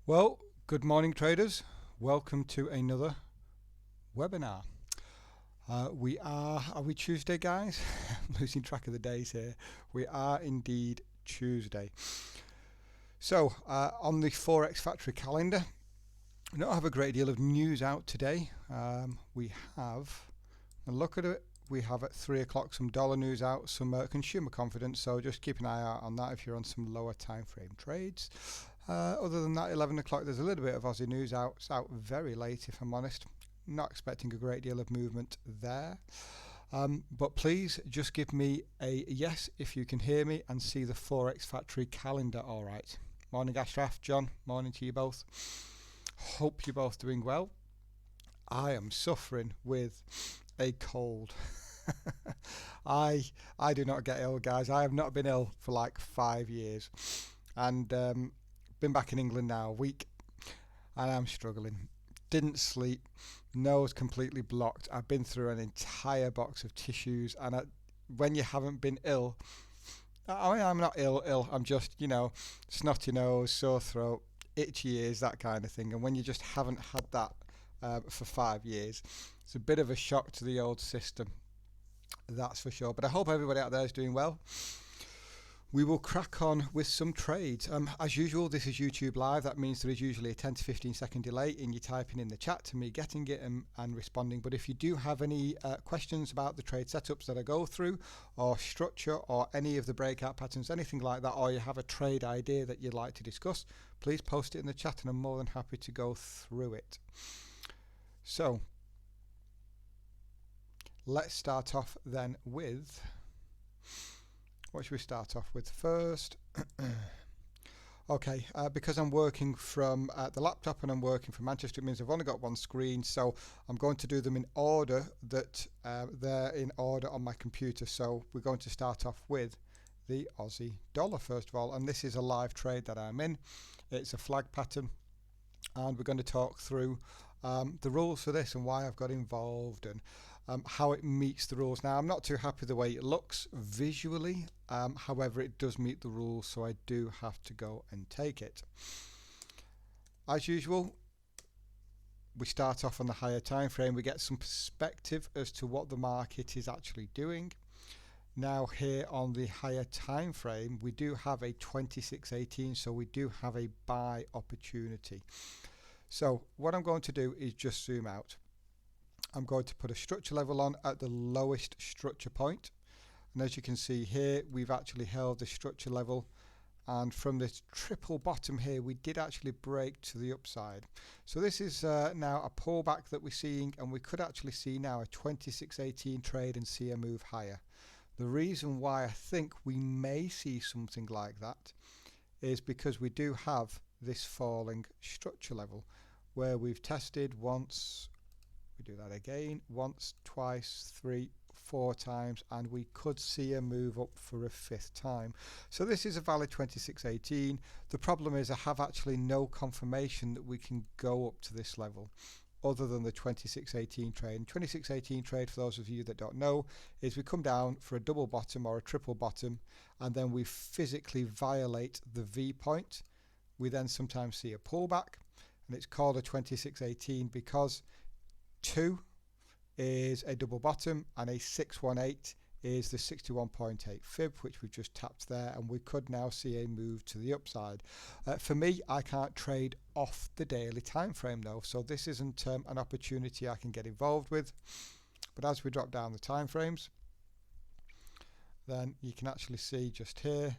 Well, good morning, traders. Welcome to another webinar. Are we Tuesday, guys? I'm losing track of the days here. We are indeed Tuesday. So, on the Forex Factory calendar, we don't have a great deal of news out today. We have, a look at it, we have at 3 o'clock some dollar news out, some consumer confidence, so just keep an eye out on that if you're on some lower time frame trades. Other than that, 11 o'clock, there's a little bit of Aussie news out. It's out very late, if I'm honest. Not expecting a great deal of movement there. But please just give me a yes if you can hear me and see the Forex Factory calendar all right. Morning, Ashraf, John. Morning to you both. Hope you're both doing well. I am suffering with a cold. I do not get ill, guys. I have not been ill for like 5 years. And been back in England now a week and I'm struggling. Didn't sleep, nose completely blocked. I've been through an entire box of tissues, and when you haven't been ill, I mean, I'm not ill, I'm just, snotty nose, sore throat, itchy ears, that kind of thing. And when you just haven't had that for 5 years, it's a bit of a shock to the old system, that's for sure. But I hope everybody out there is doing well. We will crack on with some trades. As usual, this is YouTube Live. That means there is usually a 10 to 15 second delay in you typing in the chat to me getting it and responding. But if you do have any questions about the trade setups that I go through, or structure, or any of the breakout patterns, anything like that, or you have a trade idea that you'd like to discuss, please post it in the chat and I'm more than happy to go through it. So let's start off then with... What should we start off with first? Okay, because I'm working from the laptop and I'm working from Manchester, it means I've only got one screen, so I'm going to do them in order that they're in order on my computer. So we're going to start off with the Aussie dollar first of all, and this is a live trade that I'm in. It's a flag pattern, and we're going to talk through the rules for this and why I've got involved and how it meets the rules. Now, I'm not too happy the way it looks visually, however it does meet the rules, so I do have to go and take it. As usual, we start off on the higher time frame. We get some perspective as to what the market is actually doing. Now here on the higher time frame, we do have a 2618, so we do have a buy opportunity. So what I'm going to do is just zoom out. I'm going to put a structure level on at the lowest structure point, and as you can see here, we've actually held the structure level, and from this triple bottom here we did actually break to the upside. So this is now a pullback that we're seeing, and we could actually see now a 2618 trade and see a move higher. The reason why I think we may see something like that is because we do have this falling structure level where we've tested once, we do that again, once, twice, 3, 4 times, and we could see a move up for a 5th time. So this is a valid 2618. The problem is I have actually no confirmation that we can go up to this level other than the 2618 trade. And 2618 trade, for those of you that don't know, is we come down for a double bottom or a triple bottom, and then we physically violate the V point. We then sometimes see a pullback, and it's called a 2618 because 2 is a double bottom and a 618 is the 61.8 fib, which we've just tapped there, and we could now see a move to the upside. For me, I can't trade off the daily time frame though, so this isn't an opportunity I can get involved with. But as we drop down the time frames, then you can actually see just here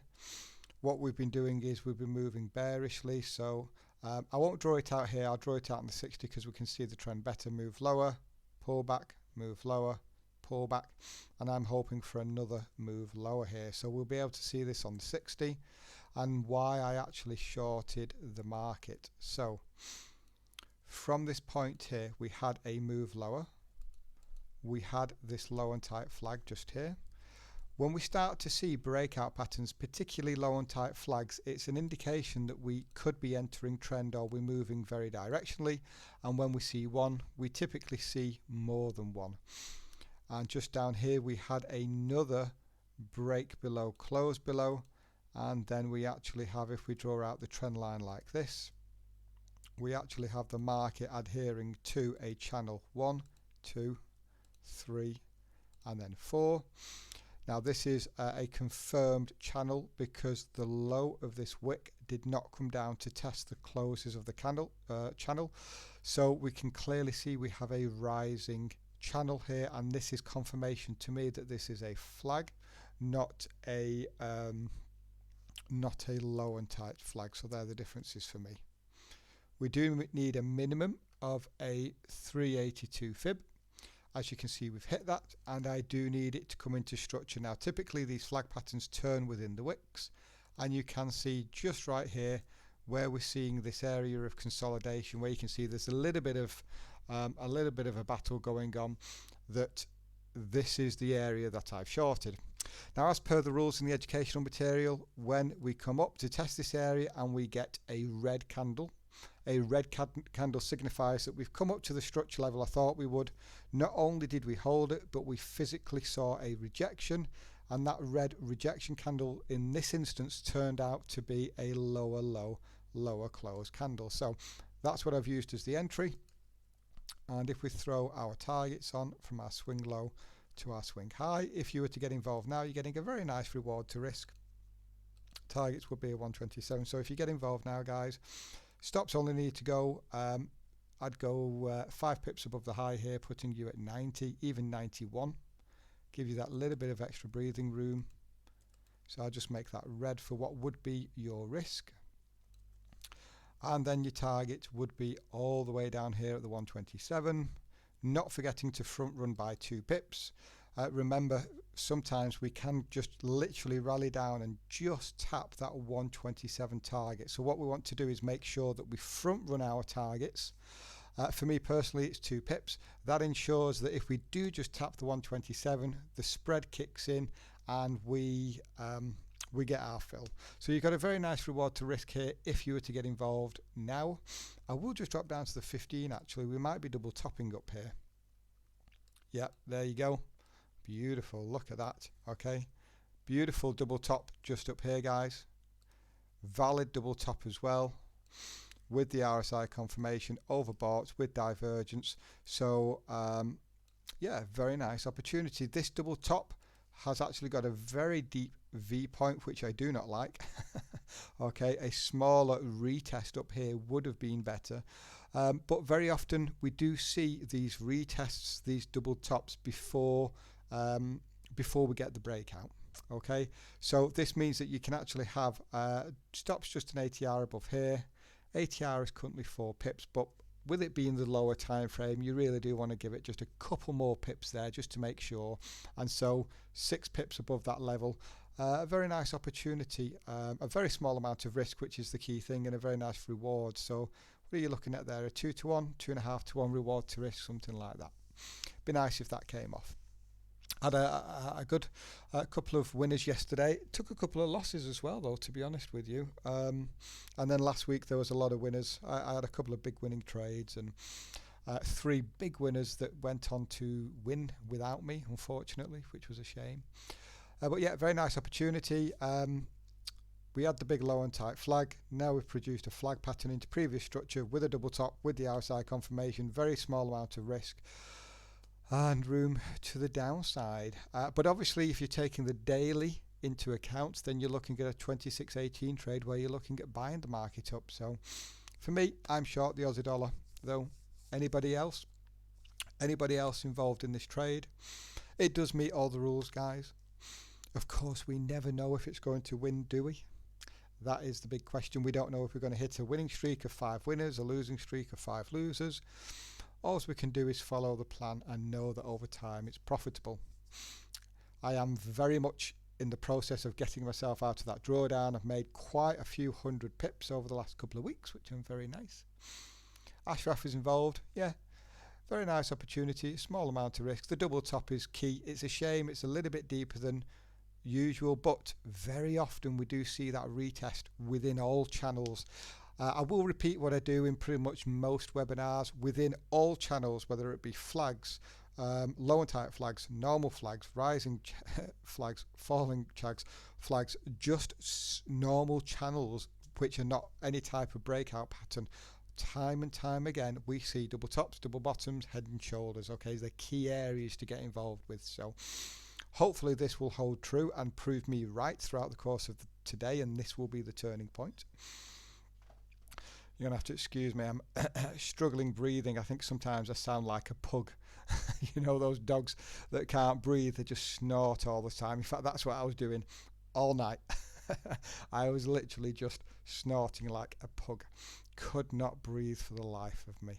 what we've been doing is we've been moving bearishly. So I won't draw it out here, I'll draw it out on the 60 because we can see the trend better. Move lower, pull back, move lower, pull back, and I'm hoping for another move lower here. So we'll be able to see this on the 60 and why I actually shorted the market. So from this point here, we had a move lower. We had this low and tight flag just here. When we start to see breakout patterns, particularly low and tight flags, it's an indication that we could be entering trend or we're moving very directionally. And when we see one, we typically see more than one. And just down here, we had another break below, close below. And then we actually have, if we draw out the trend line like this, we actually have the market adhering to a channel 1, 2, 3 and then 4. Now this is a confirmed channel because the low of this wick did not come down to test the closes of the channel. So we can clearly see we have a rising channel here, and this is confirmation to me that this is a flag, not a low and tight flag. So they're the differences for me. We do need a minimum of a 382 fib. As you can see, we've hit that, and I do need it to come into structure. Now typically these flag patterns turn within the wicks, and you can see just right here where we're seeing this area of consolidation, where you can see there's a little bit of a battle going on, that this is the area that I've shorted. Now, as per the rules in the educational material, when we come up to test this area and we get a red candle, signifies that we've come up to the structure level I thought we would. Not only did we hold it, but we physically saw a rejection, and that red rejection candle in this instance turned out to be a lower low, lower close candle. So that's what I've used as the entry. And if we throw our targets on from our swing low to our swing high, if you were to get involved now, you're getting a very nice reward to risk. Targets would be a 127. So if you get involved now, guys, stops only need to go, I'd go 5 pips above the high here, putting you at 90, even 91. Give you that little bit of extra breathing room. So I'll just make that red for what would be your risk. And then your target would be all the way down here at the 127, not forgetting to front run by 2 pips. Remember, sometimes we can just literally rally down and just tap that 127 target. So what we want to do is make sure that we front run our targets. For me personally, it's 2 pips. That ensures that if we do just tap the 127, the spread kicks in and we get our fill. So you've got a very nice reward to risk here if you were to get involved now. I will just drop down to the 15 actually. We might be double topping up here. Yep, there you go. Beautiful, look at that. Okay, beautiful double top just up here, guys. Valid double top as well, with the RSI confirmation, overbought with divergence. So yeah, very nice opportunity. This double top has actually got a very deep V point, which I do not like. Okay, a smaller retest up here would have been better. But very often we do see these retests, these double tops before we get the breakout. Okay, so this means that you can actually have stops just an ATR above here. ATR is currently 4 pips, but with it being the lower time frame, you really do want to give it just a couple more pips there just to make sure. And so 6 pips above that level, a very nice opportunity, a very small amount of risk, which is the key thing, and a very nice reward. So what are you looking at there? A 2 to 1, 2.5 to 1 reward to risk, something like that. Be nice if that came off. Had a good couple of winners yesterday. Took a couple of losses as well, though, to be honest with you. And then last week there was a lot of winners. I had a couple of big winning trades and 3 big winners that went on to win without me, unfortunately, which was a shame. But yeah, very nice opportunity. We had the big low and tight flag. Now we've produced a flag pattern into previous structure with a double top, with the RSI confirmation. Very small amount of risk and room to the downside. But obviously if you're taking the daily into account, then you're looking at a 26.18 trade where you're looking at buying the market up. So for me, I'm short the Aussie dollar, though. Anybody else involved in this trade? It does meet all the rules, guys. Of course, we never know if it's going to win, do we? That is the big question. We don't know if we're going to hit a winning streak of 5 winners, a losing streak of 5 losers. All we can do is follow the plan and know that over time it's profitable. I am very much in the process of getting myself out of that drawdown. I've made quite a few 100 pips over the last couple of weeks, which I'm very nice. Ashraf is involved. Yeah, very nice opportunity, small amount of risk. The double top is key. It's a shame it's a little bit deeper than usual, but very often we do see that retest within all channels. I will repeat what I do in pretty much most webinars. Within all channels, whether it be flags, low and tight flags, normal flags, rising flags, falling flags, just normal channels which are not any type of breakout pattern, time and time again, we see double tops, double bottoms, head and shoulders. Okay, they're key areas to get involved with. So hopefully this will hold true and prove me right throughout the course of today, and this will be the turning point. You're gonna have to excuse me, I'm struggling breathing. I think sometimes I sound like a pug. You know, those dogs that can't breathe, they just snort all the time. In fact, that's what I was doing all night. I was literally just snorting like a pug. Could not breathe for the life of me.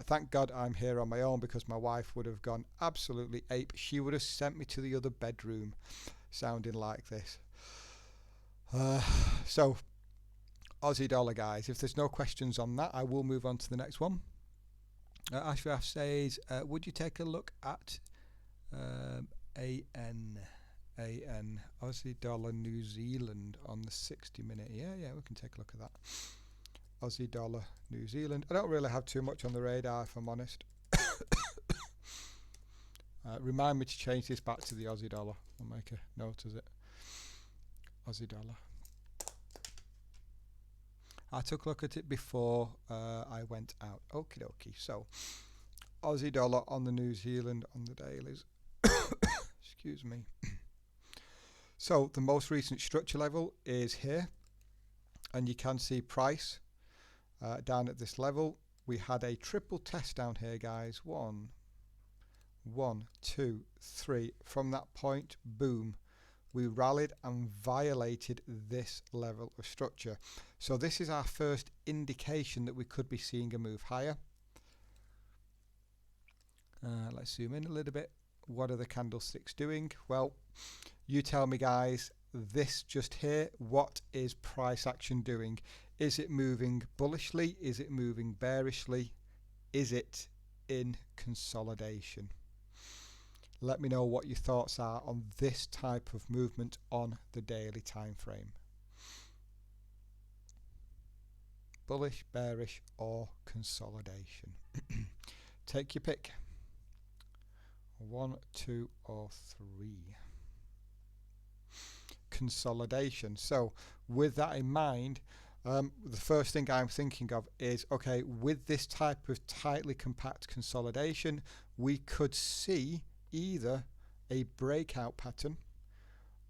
Thank God I'm here on my own, because my wife would have gone absolutely ape. She would have sent me to the other bedroom sounding like this. So Aussie dollar, guys, if there's no questions on that, I will move on to the next one. Ashraf says, would you take a look at AN Aussie dollar New Zealand on the 60-minute? Yeah, we can take a look at that. Aussie dollar New Zealand. I don't really have too much on the radar, if I'm honest. Remind me to change this back to the Aussie dollar. I'll make a note of it. Aussie dollar. I took a look at it before I went out. Okie dokie. So Aussie dollar on the New Zealand on the dailies. Excuse me. So the most recent structure level is here, and you can see price down at this level. We had a triple test down here, guys. One, two, three. From that point, boom, we rallied and violated this level of structure. So this is our first indication that we could be seeing a move higher. Let's zoom in a little bit. What are the candlesticks doing? Well, you tell me, guys. This just here, what is price action doing? Is it moving bullishly? Is it moving bearishly? Is it in consolidation? Let me know what your thoughts are on this type of movement on the daily time frame. Bullish, bearish, or consolidation? Take your pick. 1, 2, or 3. Consolidation. So with that in mind, the first thing I'm thinking of is, okay, with this type of tightly compact consolidation, we could see either a breakout pattern,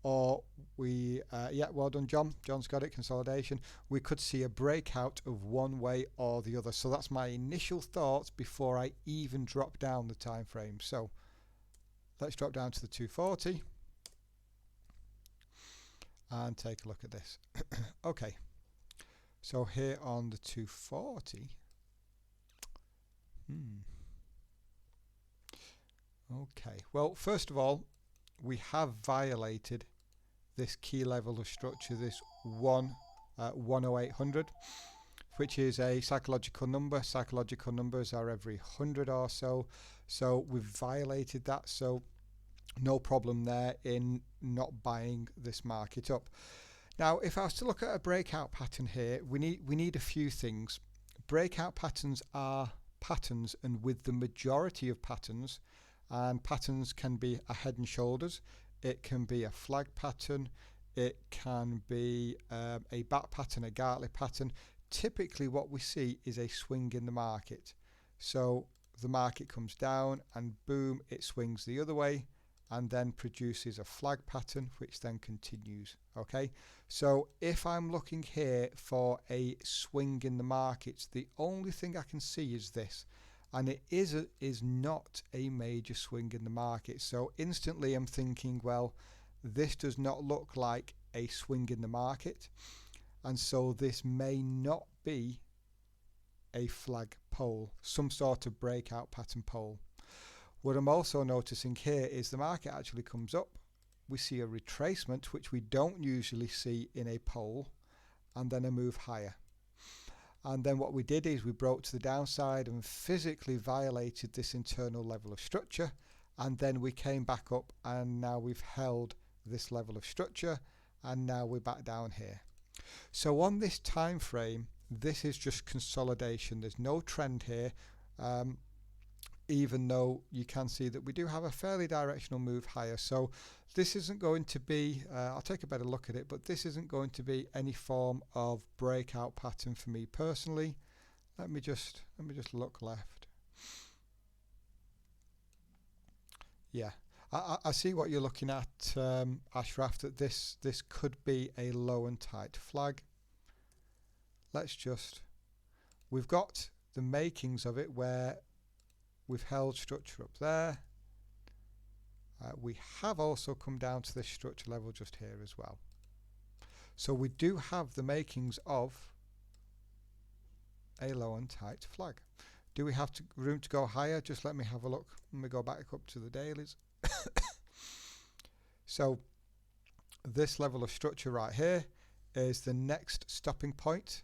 or we yeah, well done, John's got it, consolidation. We could see a breakout of one way or the other. So that's my initial thoughts before I even drop down the time frame. So let's drop down to the 240 and take a look at this. Okay, so here on the 240, okay, well, first of all, we have violated this key level of structure, this 10800, which is a psychological number. Psychological numbers are every 100 or so. So we've violated that. So no problem there in not buying this market up. Now, if I was to look at a breakout pattern here, we need a few things. Breakout patterns are patterns, and with the majority of patterns, and patterns can be a head and shoulders, it can be a flag pattern, it can be a bat pattern, a Gartley pattern. Typically what we see is a swing in the market. So the market comes down and boom, it swings the other way and then produces a flag pattern, which then continues. Okay, so if I'm looking here for a swing in the markets, the only thing I can see is this, and it is not a major swing in the market. So instantly I'm thinking, well, this does not look like a swing in the market, and so this may not be a flag pole, some sort of breakout pattern pole. What I'm also noticing here is the market actually comes up, we see a retracement, which we don't usually see in a pole, and then a move higher. And then what we did is we broke to the downside and physically violated this internal level of structure, and then we came back up, and now we've held this level of structure, and now we're back down here. So on this time frame, this is just consolidation. There's no trend here, even though you can see that we do have a fairly directional move higher. So this isn't going to be, I'll take a better look at it, but this isn't going to be any form of breakout pattern for me personally. Let me just look left. Yeah, I see what you're looking at, Ashraf, that this could be a low and tight flag. Let's just, we've got the makings of it where we've held structure up there. We have also come down to this structure level just here as well. So we do have the makings of a low and tight flag. Do we have room to go higher? Just let me have a look. Let me go back up to the dailies. So this level of structure right here is the next stopping point.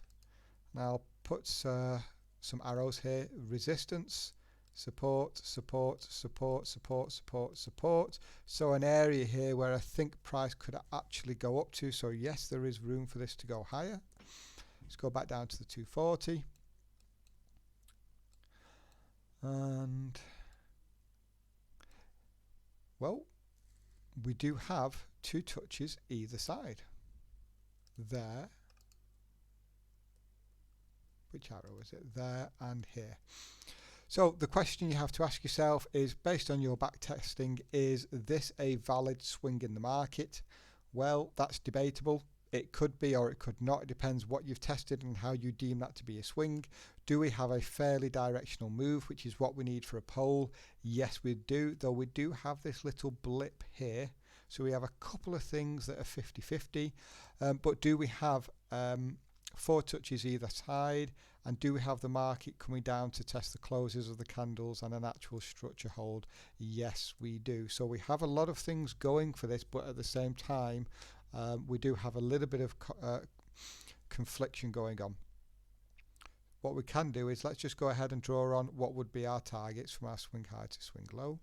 Now I'll put some arrows here. Resistance, support, support, support, support, support, support. So an area here where I think price could actually go up to. So yes, there is room for this to go higher. Let's go back down to the 240. And well, we do have two touches either side. There. Which arrow is it? There and here. So the question you have to ask yourself is, based on your back testing, is this a valid swing in the market? Well, that's debatable. It could be or it could not. It depends what you've tested and how you deem that to be a swing. Do we have a fairly directional move, which is what we need for a pole? Yes, we do, though we do have this little blip here. So we have a couple of things that are 50-50. But do we have 4 touches either side? And do we have the market coming down to test the closes of the candles and an actual structure hold? Yes, we do. So we have a lot of things going for this, but at the same time, we do have a little bit of confliction going on. What we can do is let's just go ahead and draw on what would be our targets from our swing high to swing low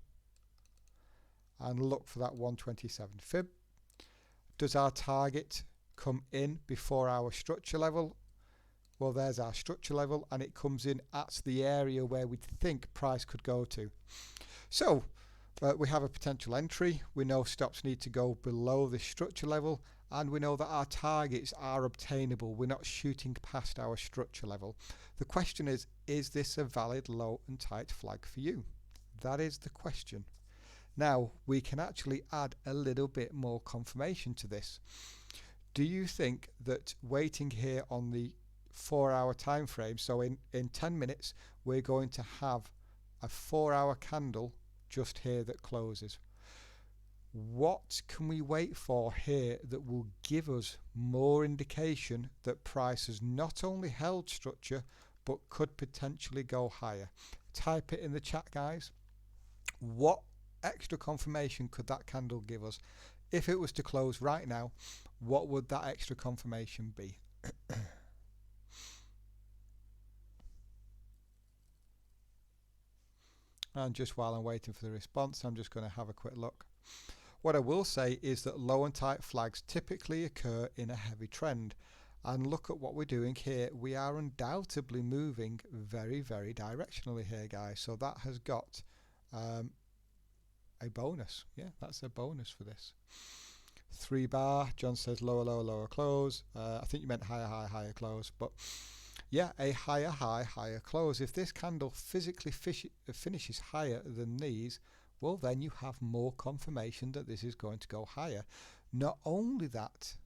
and look for that 127 fib. Does our target come in before our structure level? Well, there's our structure level, and it comes in at the area where we think price could go to. So we have a potential entry. We know stops need to go below the structure level, and we know that our targets are obtainable. We're not shooting past our structure level. The question is this a valid low and tight flag for you? That is the question. Now, we can actually add a little bit more confirmation to this. Do you think that waiting here on the 4-hour time frame, so in 10 minutes, we're going to have a 4-hour candle just here that closes? What can we wait for here that will give us more indication that price has not only held structure but could potentially go higher? Type it in the chat, guys. What extra confirmation could that candle give us? If it was to close right now, what would that extra confirmation be? And just while I'm waiting for the response, I'm just going to have a quick look. What I will say is that low and tight flags typically occur in a heavy trend. And look at what we're doing here. We are undoubtedly moving very, very directionally here, guys. So that has got a bonus. Yeah, that's a bonus for this. 3 bar. John says lower, lower, lower close. I think you meant higher, higher, higher close. But yeah, a higher high, higher close. If this candle physically finishes higher than these, well, then you have more confirmation that this is going to go higher. Not only that,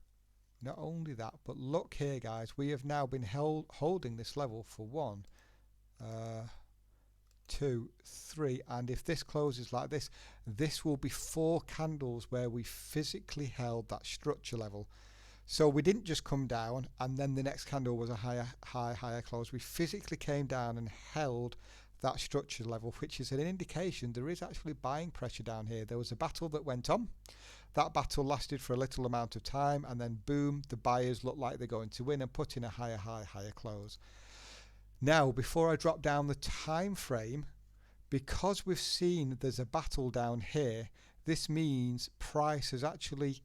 but look here, guys. We have now been holding this level for 1, 2, 3, and if this closes like this, this will be 4 candles where we physically held that structure level. So we didn't just come down and then the next candle was a higher high, higher close. We physically came down and held that structure level, which is an indication there is actually buying pressure down here. There was a battle that went on. That battle lasted for a little amount of time, and then boom, the buyers look like they're going to win and put in a higher high, higher close. Now, before I drop down the time frame, because we've seen there's a battle down here, this means price has actually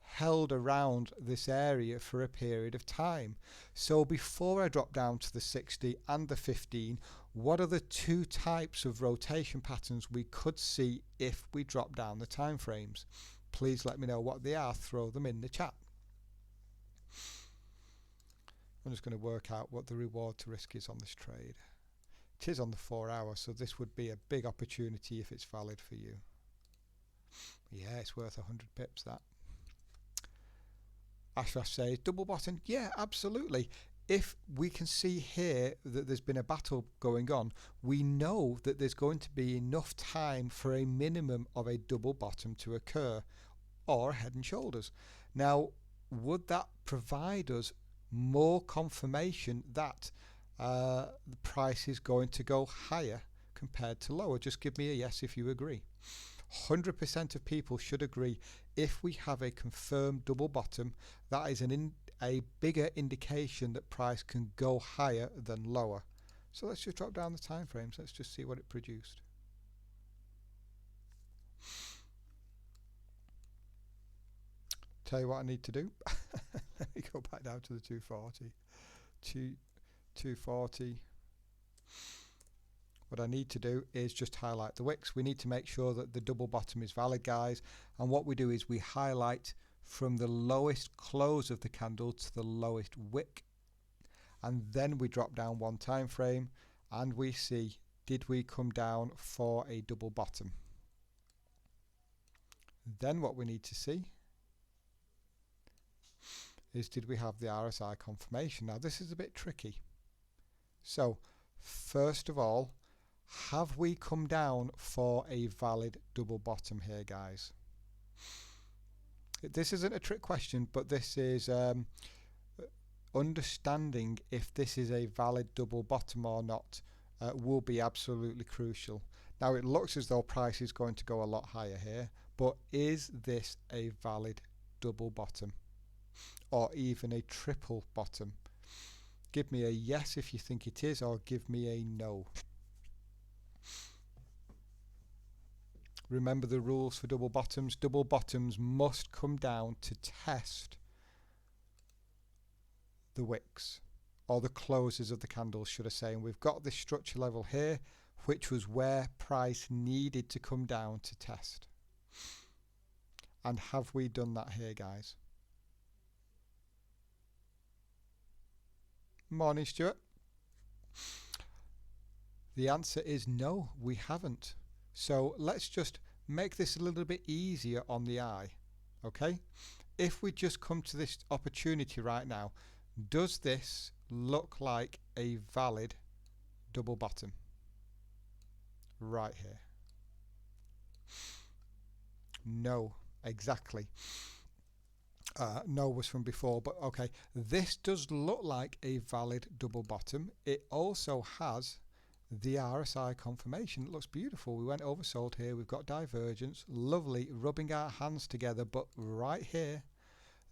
held around this area for a period of time. So before I drop down to the 60 and the 15, what are the 2 types of rotation patterns we could see if we drop down the time frames? Please let me know what they are. Throw them in the chat. I'm just going to work out what the reward to risk is on this trade. It is on the 4 hour, so this would be a big opportunity if it's valid for you. Yeah, it's worth 100 pips, that. Ashraf says, double bottom. Yeah, absolutely. If we can see here that there's been a battle going on, we know that there's going to be enough time for a minimum of a double bottom to occur, or head and shoulders. Now, would that provide us more confirmation that the price is going to go higher compared to lower? Just give me a yes if you agree. 100% of people should agree. If we have a confirmed double bottom, that is a bigger indication that price can go higher than lower. So let's just drop down the time frames. Let's just see what it produced. Tell you what I need to do. Let me go back down to the 240. 240. What I need to do is just highlight the wicks. We need to make sure that the double bottom is valid, guys. And what we do is we highlight from the lowest close of the candle to the lowest wick. And then we drop down one time frame and we see, did we come down for a double bottom? Then what we need to see is, did we have the RSI confirmation? Now this is a bit tricky. So first of all, have we come down for a valid double bottom here, guys? This isn't a trick question, but this is understanding if this is a valid double bottom or not will be absolutely crucial. Now it looks as though price is going to go a lot higher here, but is this a valid double bottom or even a triple bottom? Give me a yes if you think it is, or give me a no. Remember the rules for double bottoms. Double bottoms must come down to test the wicks, or the closes of the candles, should I say. And we've got this structure level here, which was where price needed to come down to test. And have we done that here, guys? Morning, Stuart. The answer is no, we haven't. So let's just make this a little bit easier on the eye. Okay, if we just come to this opportunity right now, does this look like a valid double bottom? Right here. No, exactly. No was from before, but okay, this does look like a valid double bottom. It also has the RSI confirmation. It looks beautiful. We went oversold here. We've got divergence. Lovely, rubbing our hands together. But right here,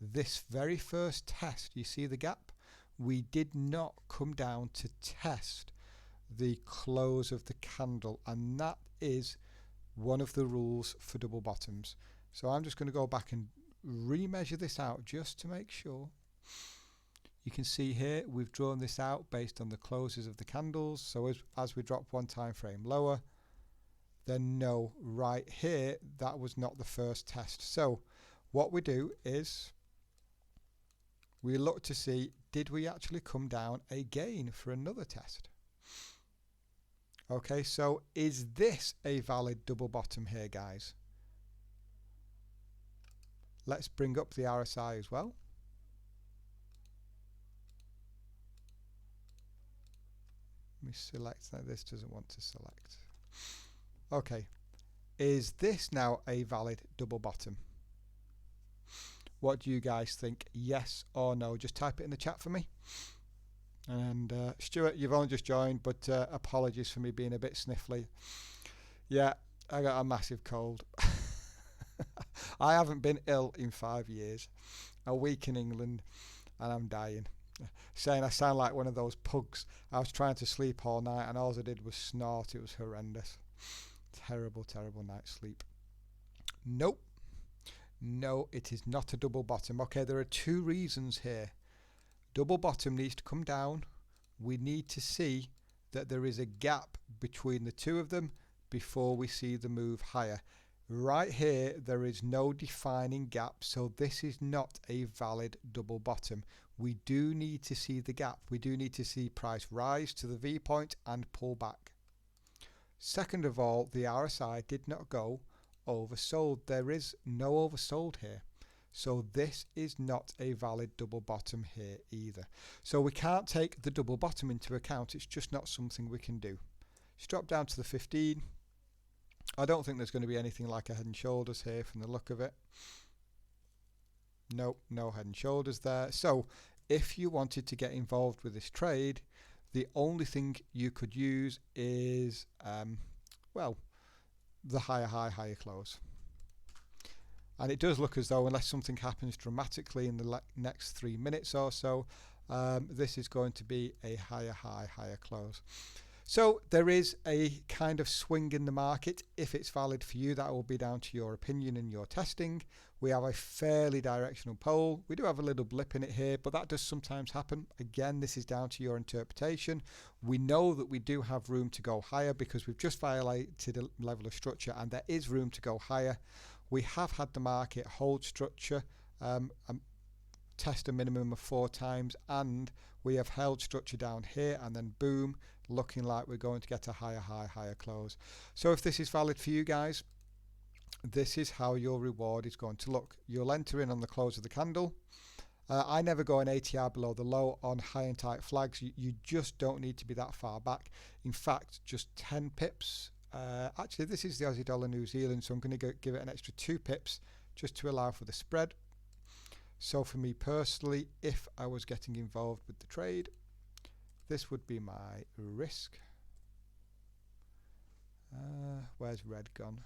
this very first test, you see the gap? We did not come down to test the close of the candle, and that is one of the rules for double bottoms. So I'm just going to go back and remeasure this out just to make sure. You can see here we've drawn this out based on the closes of the candles. So as we drop one time frame lower, then no, right here that was not the first test. So what we do is we look to see, did we actually come down again for another test? Okay, so is this a valid double bottom here, guys? Let's bring up the RSI as well. Let me select that. This doesn't want to select. Okay, is this now a valid double bottom? What do you guys think? Yes or no? Just type it in the chat for me. And Stuart, you've only just joined, but apologies for me being a bit sniffly. Yeah, I got a massive cold. I haven't been ill in 5 years. A week in England and I'm dying. Saying I sound like one of those pugs. I was trying to sleep all night and all I did was snort. It was horrendous. Terrible, terrible night's sleep. Nope. No, it is not a double bottom. Okay, there are two reasons here. Double bottom needs to come down. We need to see that there is a gap between the two of them before we see the move higher. Right here, there is no defining gap, so this is not a valid double bottom. We do need to see the gap. We do need to see price rise to the V point and pull back. Second of all, the RSI did not go oversold. There is no oversold here. So this is not a valid double bottom here either. So we can't take the double bottom into account. It's just not something we can do. Let's drop down to the 15. I don't think there's going to be anything like a head and shoulders here from the look of it. Nope, no head and shoulders there. So if you wanted to get involved with this trade, the only thing you could use is, well, the higher high, higher close. And it does look as though, unless something happens dramatically in the next 3 minutes or so, this is going to be a higher high, higher close. So there is a kind of swing in the market. If it's valid for you, that will be down to your opinion and your testing. We have a fairly directional pole. We do have a little blip in it here, but that does sometimes happen. Again, this is down to your interpretation. We know that we do have room to go higher because we've just violated a level of structure, and there is room to go higher. We have had the market hold structure, test a minimum of 4 times, and we have held structure down here, and then boom, looking like we're going to get a higher high, higher close. So if this is valid for you guys, this is how your reward is going to look. You'll enter in on the close of the candle. I never go an ATR below the low on high and tight flags. You just don't need to be that far back. In fact, just 10 pips. Actually, this is the Aussie dollar New Zealand, so I'm going to give it an extra 2 pips just to allow for the spread. So for me personally, if I was getting involved with the trade, this would be my risk. Where's red gone?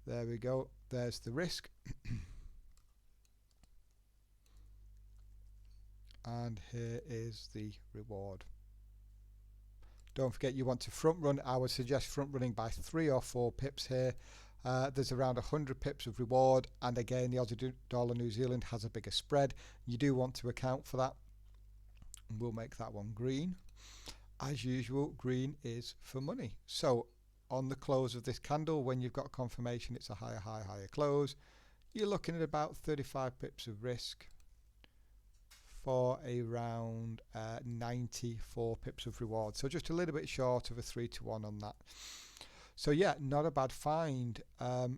There we go. There's the risk. And here is the reward. Don't forget, you want to front run. I would suggest front running by 3 or 4 pips here. There's around 100 pips of reward, and again, the Aussie dollar New Zealand has a bigger spread. You do want to account for that. And we'll make that one green. As usual, green is for money. So on the close of this candle, when you've got confirmation it's a higher high, higher close, you're looking at about 35 pips of risk for around 94 pips of reward. So just a little bit short of a 3-to-1 on that. So yeah, not a bad find,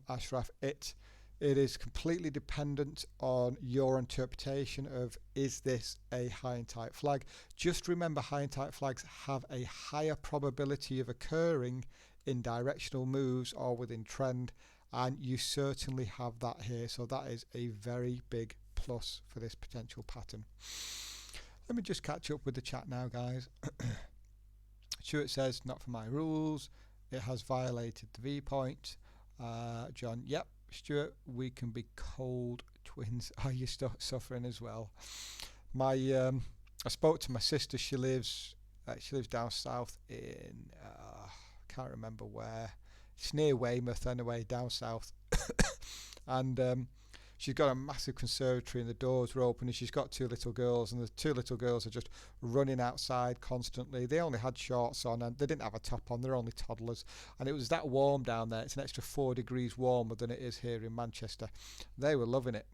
Ashraf. It is completely dependent on your interpretation of, is this a high and tight flag? Just remember, high and tight flags have a higher probability of occurring in directional moves or within trend, and you certainly have that here. So that is a very big plus for this potential pattern. Let me just catch up with the chat now, guys. Stuart says, not for my rules. It has violated the V point. John, yep. Stuart, we can be cold twins. Are you suffering as well? I spoke to my sister. She lives down south in can't remember where. It's near Weymouth anyway, down south. And she's got a massive conservatory and the doors are open, and she's got 2 little girls, and the 2 little girls are just running outside constantly. They only had shorts on and they didn't have a top on. They're only toddlers, and it was that warm down there. It's an extra 4 degrees warmer than it is here in Manchester. They were loving it.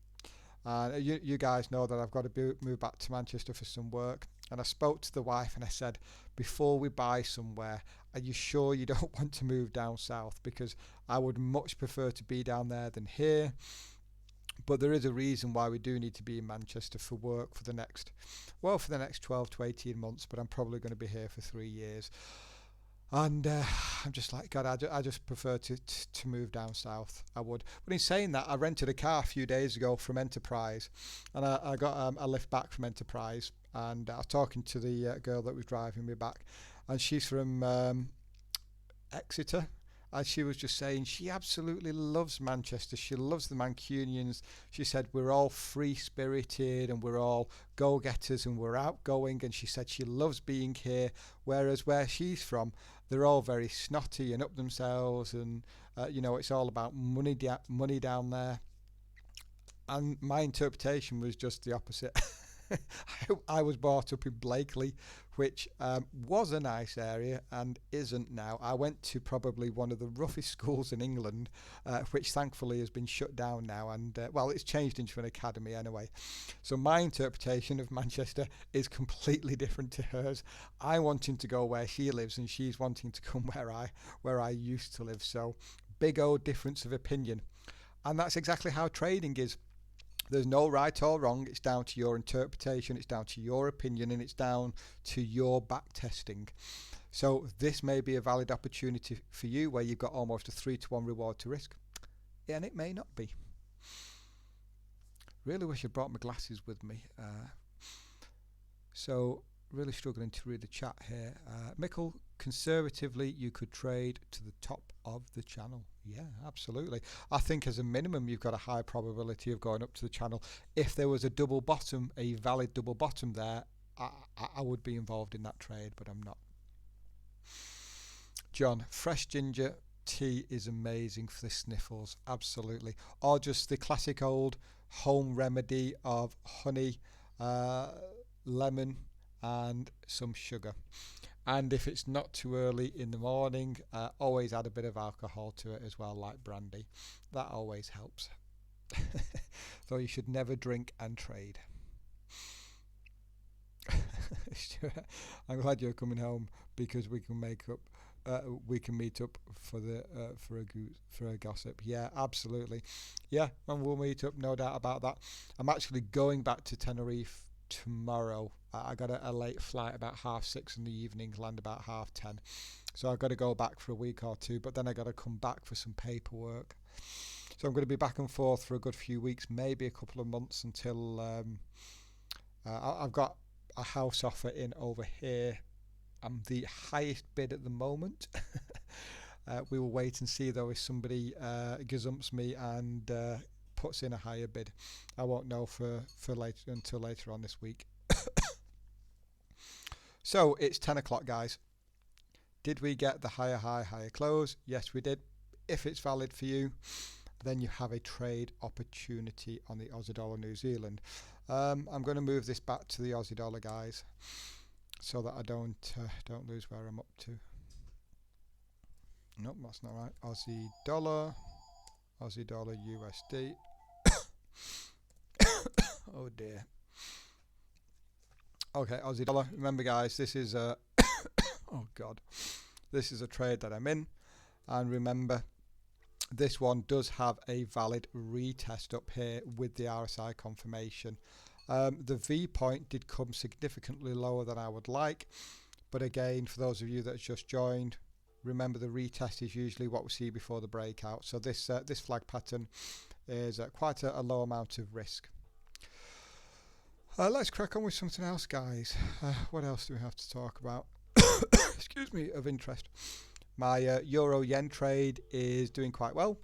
And you guys know that I've got to move back to Manchester for some work, and I spoke to the wife and I said, before we buy somewhere, are you sure you don't want to move down south? Because I would much prefer to be down there than here. But there is a reason why we do need to be in Manchester for work for the next 12 to 18 months, but I'm probably going to be here for 3 years. And I'm just like, God, I just prefer to move down south. I would. But in saying that, I rented a car a few days ago from Enterprise, and I got a lift back from Enterprise, and I was talking to the girl that was driving me back, and she's from Exeter. And she was just saying she absolutely loves Manchester. She loves the Mancunians. She said we're all free-spirited and we're all go-getters and we're outgoing. And she said she loves being here, whereas where she's from, they're all very snotty and up themselves, and it's all about money down there. And my interpretation was just the opposite. I was brought up in Blakely, which was a nice area and isn't now. I went to probably one of the roughest schools in England, which thankfully has been shut down now. And well, it's changed into an academy anyway. So my interpretation of Manchester is completely different to hers. I'm wanting to go where she lives, and she's wanting to come where I used to live. So big old difference of opinion. And that's exactly how trading is. There's no right or wrong. It's down to your interpretation, it's down to your opinion, and it's down to your back testing. So this may be a valid opportunity for you where you've got almost a 3-to-1 reward to risk, and it may not be. Really wish I brought my glasses with me. So really struggling to read the chat here. Mickle, conservatively you could trade to the top of the channel. Yeah, absolutely. I think as a minimum you've got a high probability of going up to the channel. If there was a double bottom, a valid double bottom there, I would be involved in that trade, but I'm not. John, fresh ginger tea is amazing for the sniffles, absolutely. Or just the classic old home remedy of honey, lemon and some sugar. And if it's not too early in the morning, always add a bit of alcohol to it as well, like brandy. That always helps. Though you should never drink and trade. I'm glad you're coming home because we can meet up for a gossip. Yeah, absolutely. Yeah, and we'll meet up, no doubt about that. I'm actually going back to Tenerife tomorrow. I got a late flight about 6:30 in the evening, land about 10:30. So I've got to go back for a week or two, but then I got to come back for some paperwork. So I'm going to be back and forth for a good few weeks, maybe a couple of months until I've got a house offer in over here. I'm the highest bid at the moment. We will wait and see though if somebody gazumps me and puts in a higher bid. I won't know until later on this week. So it's 10 o'clock, guys. Did we get the higher high, higher close? Yes, we did. If it's valid for you, then you have a trade opportunity on the Aussie dollar New Zealand. I'm going to move this back to the Aussie dollar, guys, so that I don't lose where I'm up to. Nope, that's not right. Aussie dollar USD. Oh dear. Okay, Aussie dollar. Remember, guys, this is a oh god, this is a trade that I'm in, and remember, this one does have a valid retest up here with the RSI confirmation. The V point did come significantly lower than I would like, but again, for those of you that have just joined, remember the retest is usually what we see before the breakout. So this flag pattern is quite a low amount of risk. Let's crack on with something else, guys. What else do we have to talk about? Excuse me, of interest. My Euro Yen trade is doing quite well.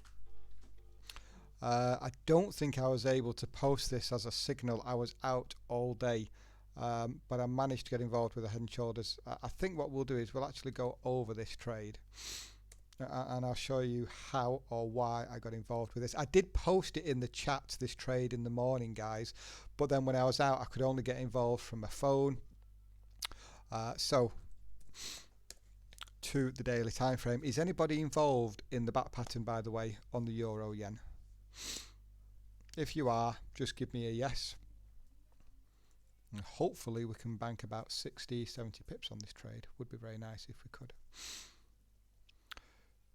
I don't think I was able to post this as a signal. I was out all day, but I managed to get involved with the head and shoulders. I think what we'll do is we'll actually go over this trade, and I'll show you how or why I got involved with this. I did post it in the chat, this trade, in the morning, guys, but then when I was out I could only get involved from my phone. So to the daily time frame, is anybody involved in the back pattern, by the way, on the Euro Yen? If you are, just give me a yes, and hopefully we can bank about 60-70 pips on this trade. Would be very nice if we could.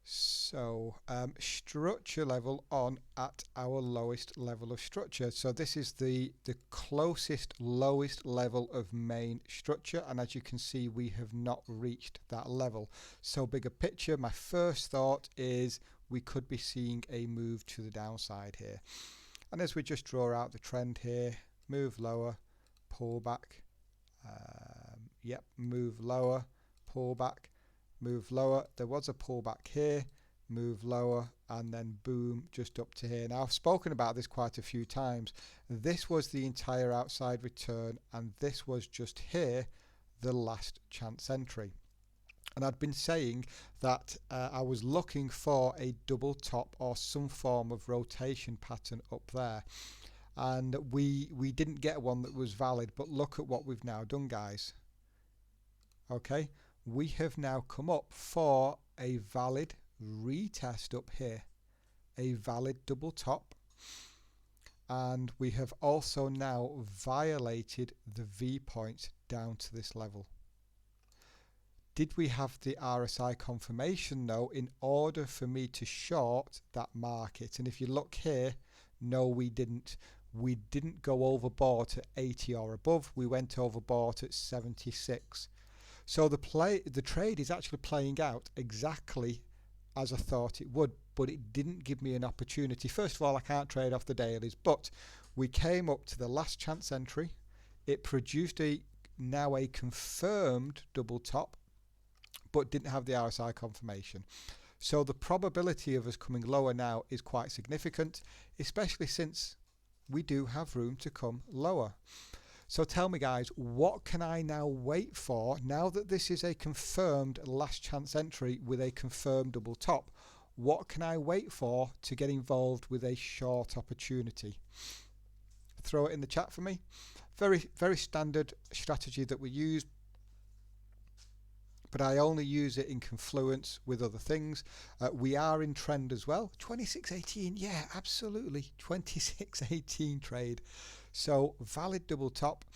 So structure level on at our lowest level of structure. So this is the closest lowest level of main structure, and as you can see we have not reached that level. So bigger picture, my first thought is we could be seeing a move to the downside here, and as we just draw out the trend here, move lower, pull back, move lower, pull back, move lower. There was a pullback here, move lower, and then boom, just up to here. Now I've spoken about this quite a few times. This was the entire outside return, and this was just here the last chance entry. And I'd been saying that I was looking for a double top or some form of rotation pattern up there. and we didn't get one that was valid, but look at what we've now done, guys. Okay, we have now come up for a valid retest up here, a valid double top, and we have also now violated the V point down to this level. Did we have the RSI confirmation though in order for me to short that market? And if you look here, no, we didn't. We didn't go overboard at 80 or above. We went overboard at 76. So the trade is actually playing out exactly as I thought it would, but it didn't give me an opportunity. First of all, I can't trade off the dailies, but we came up to the last chance entry. It produced now a confirmed double top, but didn't have the RSI confirmation. So the probability of us coming lower now is quite significant, especially since we do have room to come lower. So tell me, guys, what can I now wait for now that this is a confirmed last chance entry with a confirmed double top? What can I wait for to get involved with a short opportunity? Throw it in the chat for me. Very, very standard strategy that we use, but I only use it in confluence with other things. We are in trend as well. 26.18, yeah, absolutely. 26.18 trade. So valid double top,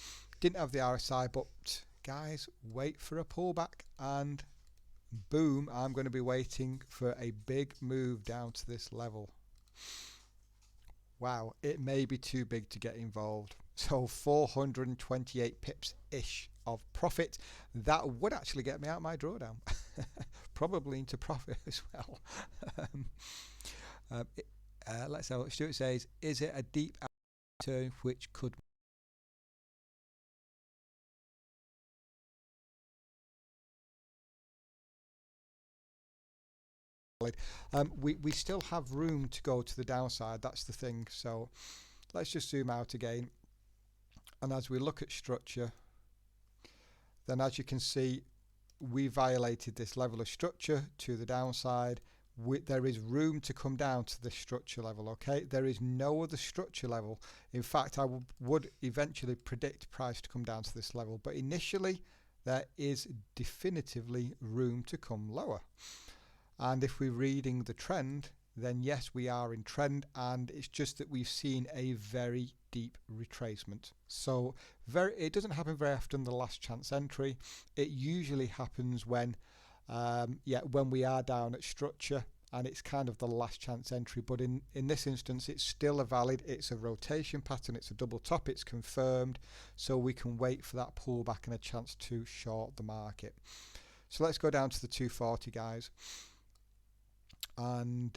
didn't have the RSI, but guys, wait for a pullback and boom, I'm going to be waiting for a big move down to this level. Wow, it may be too big to get involved. So 428 pips ish of profit. That would actually get me out my drawdown. Probably into profit as well. Let's see what Stuart says. Is it a deep turn which could we still have room to go to the downside, that's the thing. So let's just zoom out again, and as we look at structure, then as you can see, we violated this level of structure to the downside. There is room to come down to the structure level. Okay, there is no other structure level. In fact, I would eventually predict price to come down to this level, but initially there is definitively room to come lower. And if we're reading the trend, then yes, we are in trend, and it's just that we've seen a very deep retracement. So it doesn't happen very often, the last chance entry. It usually happens when when we are down at structure and it's kind of the last chance entry. But in this instance, it's still it's a rotation pattern, it's a double top, it's confirmed, so we can wait for that pullback and a chance to short the market. So let's go down to the 240, guys. And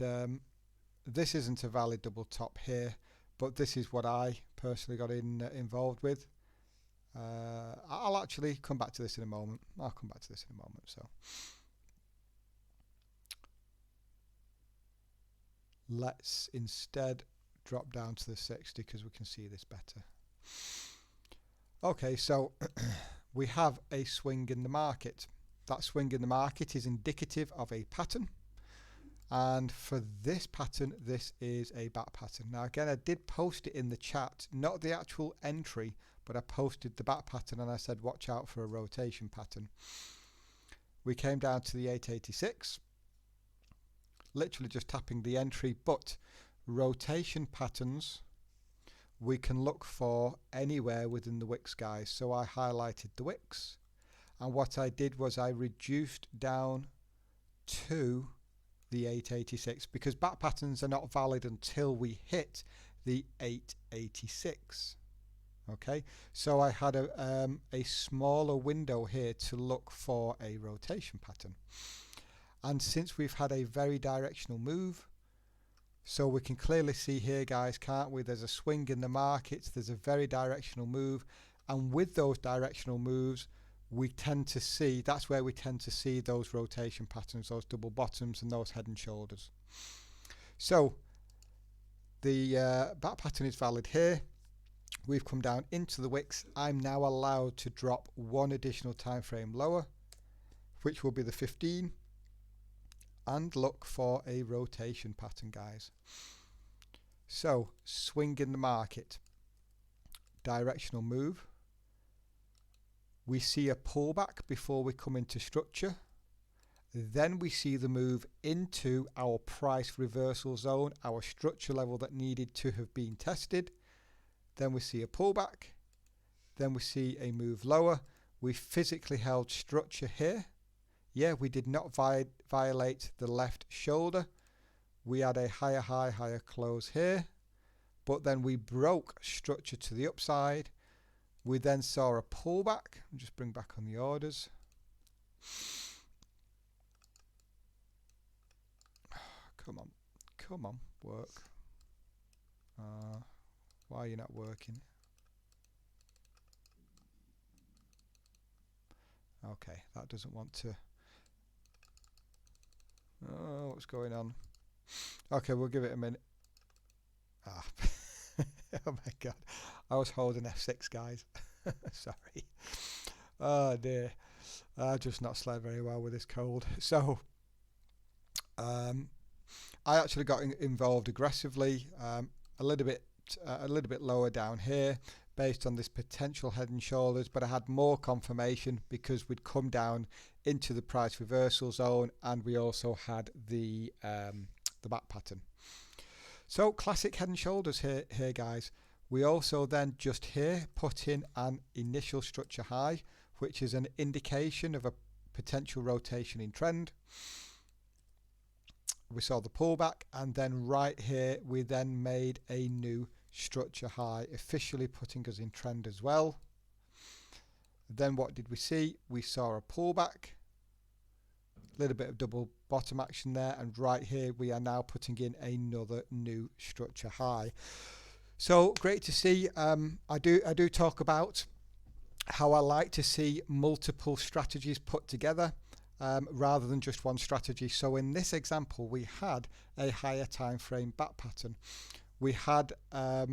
this isn't a valid double top here, but this is what I personally got involved with. I'll actually come back to this in a moment. So let's instead drop down to the 60 because we can see this better. Okay, so we have a swing in the market. That swing in the market is indicative of a pattern. And for this pattern, this is a back pattern. Now again, I did post it in the chat, not the actual entry, but I posted the back pattern and I said watch out for a rotation pattern. We came down to the 886, literally just tapping the entry, but rotation patterns we can look for anywhere within the wicks, guys. So I highlighted the wicks, and what I did was I reduced down to the 886 because back patterns are not valid until we hit the 886. Okay, so I had a smaller window here to look for a rotation pattern, and since we've had a very directional move, so we can clearly see here, guys, can't we, there's a swing in the markets, there's a very directional move, and with those directional moves we tend to see, that's where we tend to see those rotation patterns, those double bottoms and those head and shoulders. So the back pattern is valid here. We've come down into the wicks. I'm now allowed to drop one additional time frame lower, which will be the 15, and look for a rotation pattern, guys. So swing in the market. directional move. We see a pullback before we come into structure. Then we see the move into our price reversal zone, our structure level that needed to have been tested. Then we see a pullback. Then we see a move lower. We physically held structure here. Yeah, we did not violate the left shoulder. We had a higher high, higher close here. But then we broke structure to the upside. We then saw a pullback. I'll just bring back on the orders. Come on, work. Why are you not working? Okay, that doesn't want to. Oh, what's going on? Okay, we'll give it a minute. Ah, oh my God, I was holding F6, guys. Sorry. Oh dear, I just not slept very well with this cold. So, I actually got involved aggressively, a little bit lower down here, based on this potential head and shoulders, but I had more confirmation because we'd come down into the price reversal zone, and we also had the back pattern. So classic head and shoulders here guys. We also then just here put in an initial structure high, which is an indication of a potential rotation in trend. We saw the pullback, and then right here we then made a new structure high, officially putting us in trend as well. Then what did we see? We saw a pullback, a little bit of double bottom action there, and right here we are now putting in another new structure high. So great to see. I do talk about how I like to see multiple strategies put together, rather than just one strategy. So in this example, we had a higher time frame back pattern. We had a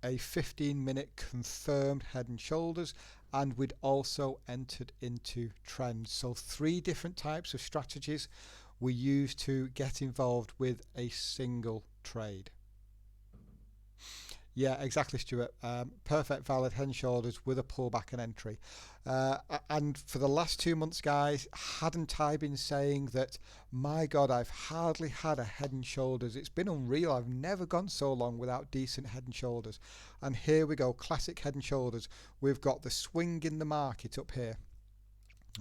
15-minute confirmed head and shoulders, and we'd also entered into trends. So 3 different types of strategies we used to get involved with a single trade. Yeah, exactly, Stuart. Perfect valid head and shoulders with a pullback and entry. And for the last 2 months, guys, hadn't I been saying that, my God, I've hardly had a head and shoulders. It's been unreal. I've never gone so long without decent head and shoulders. And here we go, classic head and shoulders. We've got the swing in the market up here.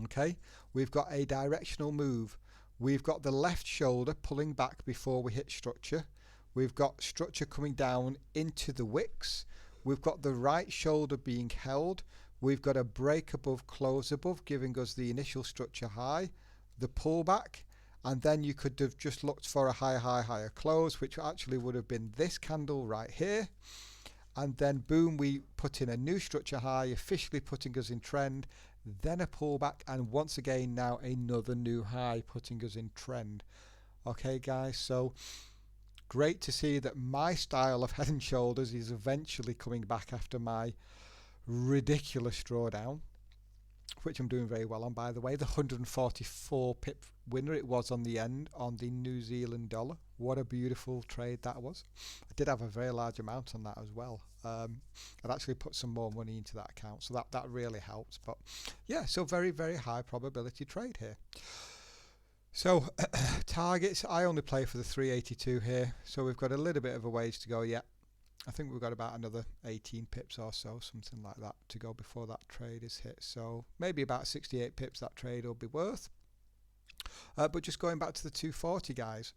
Okay, we've got a directional move. We've got the left shoulder pulling back before we hit structure. We've got structure coming down into the wicks. We've got the right shoulder being held. We've got a break above, close above, giving us the initial structure high, the pullback, and then you could have just looked for a higher high, higher close, which actually would have been this candle right here. And then boom, we put in a new structure high, officially putting us in trend, then a pullback, and once again now another new high, putting us in trend. Okay, guys, so great to see that my style of head and shoulders is eventually coming back after my ridiculous drawdown, which I'm doing very well on, by the way. The 144 pip winner it was on the end on the New Zealand dollar. What a beautiful trade that was. I did have a very large amount on that as well. I'd actually put some more money into that account, so that really helped. But yeah, so very, very high probability trade here. So targets, I only play for the 382 here, so we've got a little bit of a ways to go yet. I think we've got about another 18 pips or so, something like that, to go before that trade is hit. So maybe about 68 pips that trade will be worth. But just going back to the 240, guys,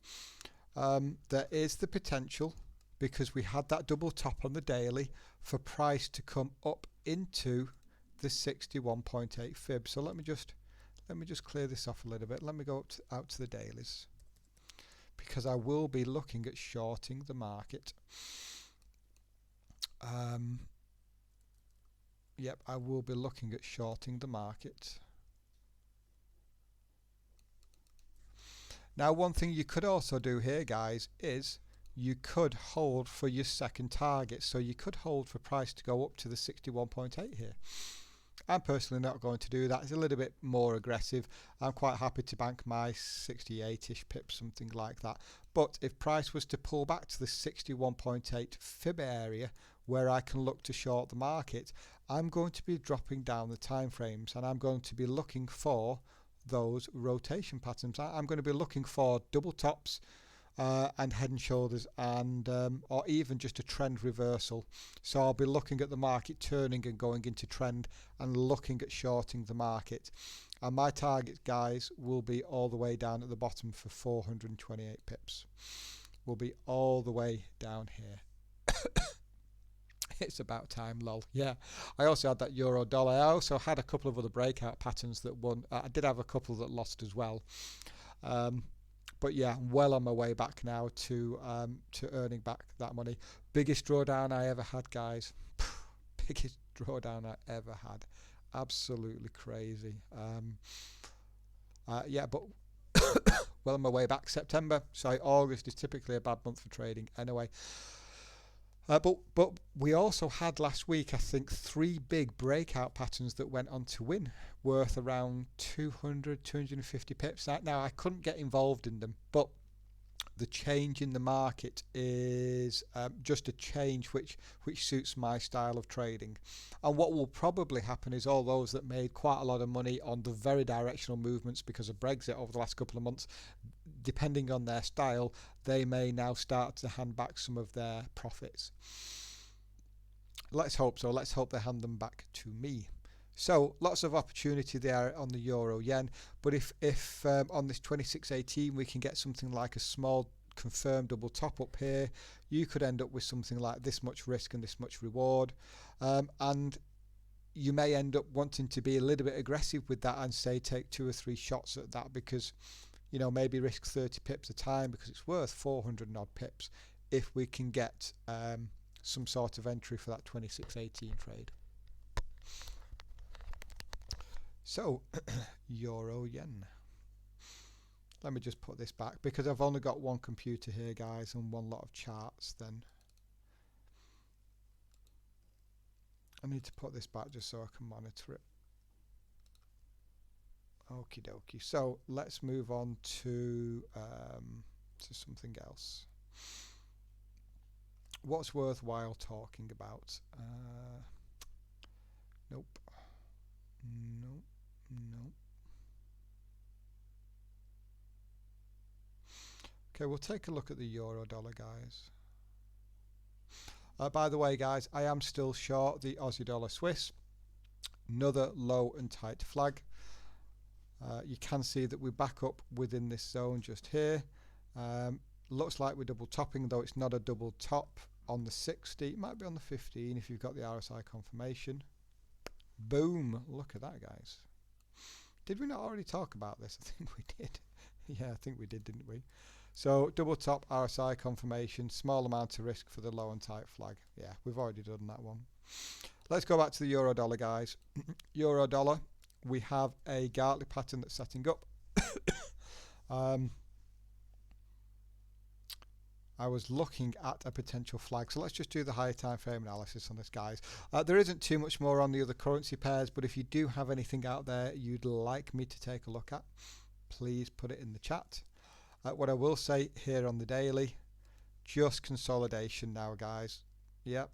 there is the potential, because we had that double top on the daily, for price to come up into the 61.8 fib. So let me just clear this off a little bit. Let me go out to the dailies, because I will be looking at shorting the market. Yep, I will be looking at shorting the market. Now, one thing you could also do here, guys, is you could hold for your second target. So you could hold for price to go up to the 61.8 here. I'm personally not going to do that. It's a little bit more aggressive. I'm quite happy to bank my 68-ish pips, something like that. But if price was to pull back to the 61.8 fib area, where I can look to short the market, I'm going to be dropping down the time frames, and I'm going to be looking for those rotation patterns. I'm going to be looking for double tops and head and shoulders, and or even just a trend reversal. So I'll be looking at the market turning and going into trend and looking at shorting the market. And my target, guys, will be all the way down at the bottom for 428 pips. Will be all the way down here. It's about time, lol. Yeah, I also had that euro dollar. I also had a couple of other breakout patterns that won. I did have a couple that lost as well. But yeah, well on my way back now to earning back that money. Biggest drawdown I ever had, guys. Biggest drawdown I ever had. Absolutely crazy. Yeah, but well on my way back. September, sorry, August is typically a bad month for trading anyway. But we also had last week, I think, 3 big breakout patterns that went on to win, worth around 200, 250 pips. Now, I couldn't get involved in them, but the change in the market is just a change which suits my style of trading. And what will probably happen is all those that made quite a lot of money on the very directional movements because of Brexit over the last couple of months, depending on their style, they may now start to hand back some of their profits. Let's hope so. Let's hope they hand them back to me. So lots of opportunity there on the euro yen, but if on this 2618 we can get something like a small confirmed double top up here, you could end up with something like this much risk and this much reward, and you may end up wanting to be a little bit aggressive with that and say take 2 or 3 shots at that, because you know, maybe risk 30 pips a time because it's worth 400 and odd pips if we can get some sort of entry for that 2618 trade. So euro yen, let me just put this back because I've only got one computer here, guys, and one lot of charts. Then I need to put this back just so I can monitor it. Okie dokie. So let's move on to something else. What's worthwhile talking about? Nope. Nope. Nope. Okay, we'll take a look at the euro dollar, guys. By the way, guys, I am still short the Aussie dollar Swiss. Another low and tight flag. You can see that we're back up within this zone just here. Looks like we're double topping, though it's not a double top on the 60. It might be on the 15 if you've got the RSI confirmation. Boom. Look at that, guys. Did we not already talk about this? I think we did. Yeah, I think we did, didn't we? So double top, RSI confirmation, small amount of risk for the low and tight flag. Yeah, we've already done that one. Let's go back to the euro dollar, guys. Euro dollar, we have a Gartley pattern that's setting up. I was looking at a potential flag, so let's just do the higher time frame analysis on this, guys. There isn't too much more on the other currency pairs, but if you do have anything out there you'd like me to take a look at, please put it in the chat. What I will say here on the daily, just consolidation now, guys. Yep,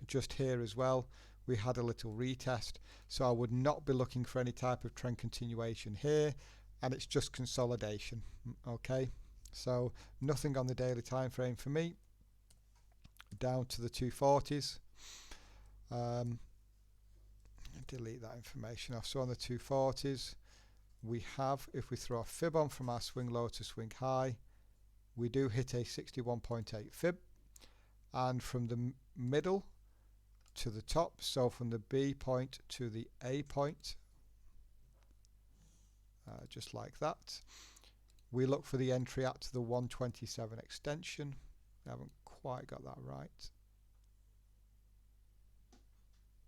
just here as well. We had a little retest, so I would not be looking for any type of trend continuation here, and it's just consolidation. Okay, so nothing on the daily time frame for me. Down to the 240s. Delete that information off. So on the 240s, we have, if we throw a fib on from our swing low to swing high, we do hit a 61.8 fib, and from the middle to the top, so from the B point to the A point, just like that, we look for the entry at the 127 extension. I haven't quite got that right.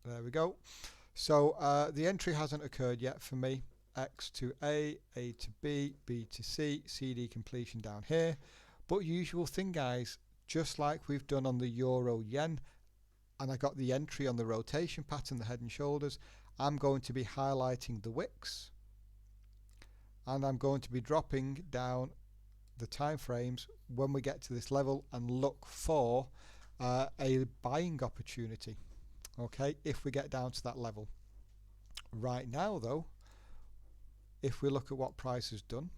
There we go. So the entry hasn't occurred yet for me. X to A to B, B to C, CD completion down here. But usual thing, guys, just like we've done on the euro yen, and I got the entry on the rotation pattern, the head and shoulders, I'm going to be highlighting the wicks, and I'm going to be dropping down the time frames when we get to this level and look for a buying opportunity, okay, if we get down to that level. Right now though, if we look at what price has done,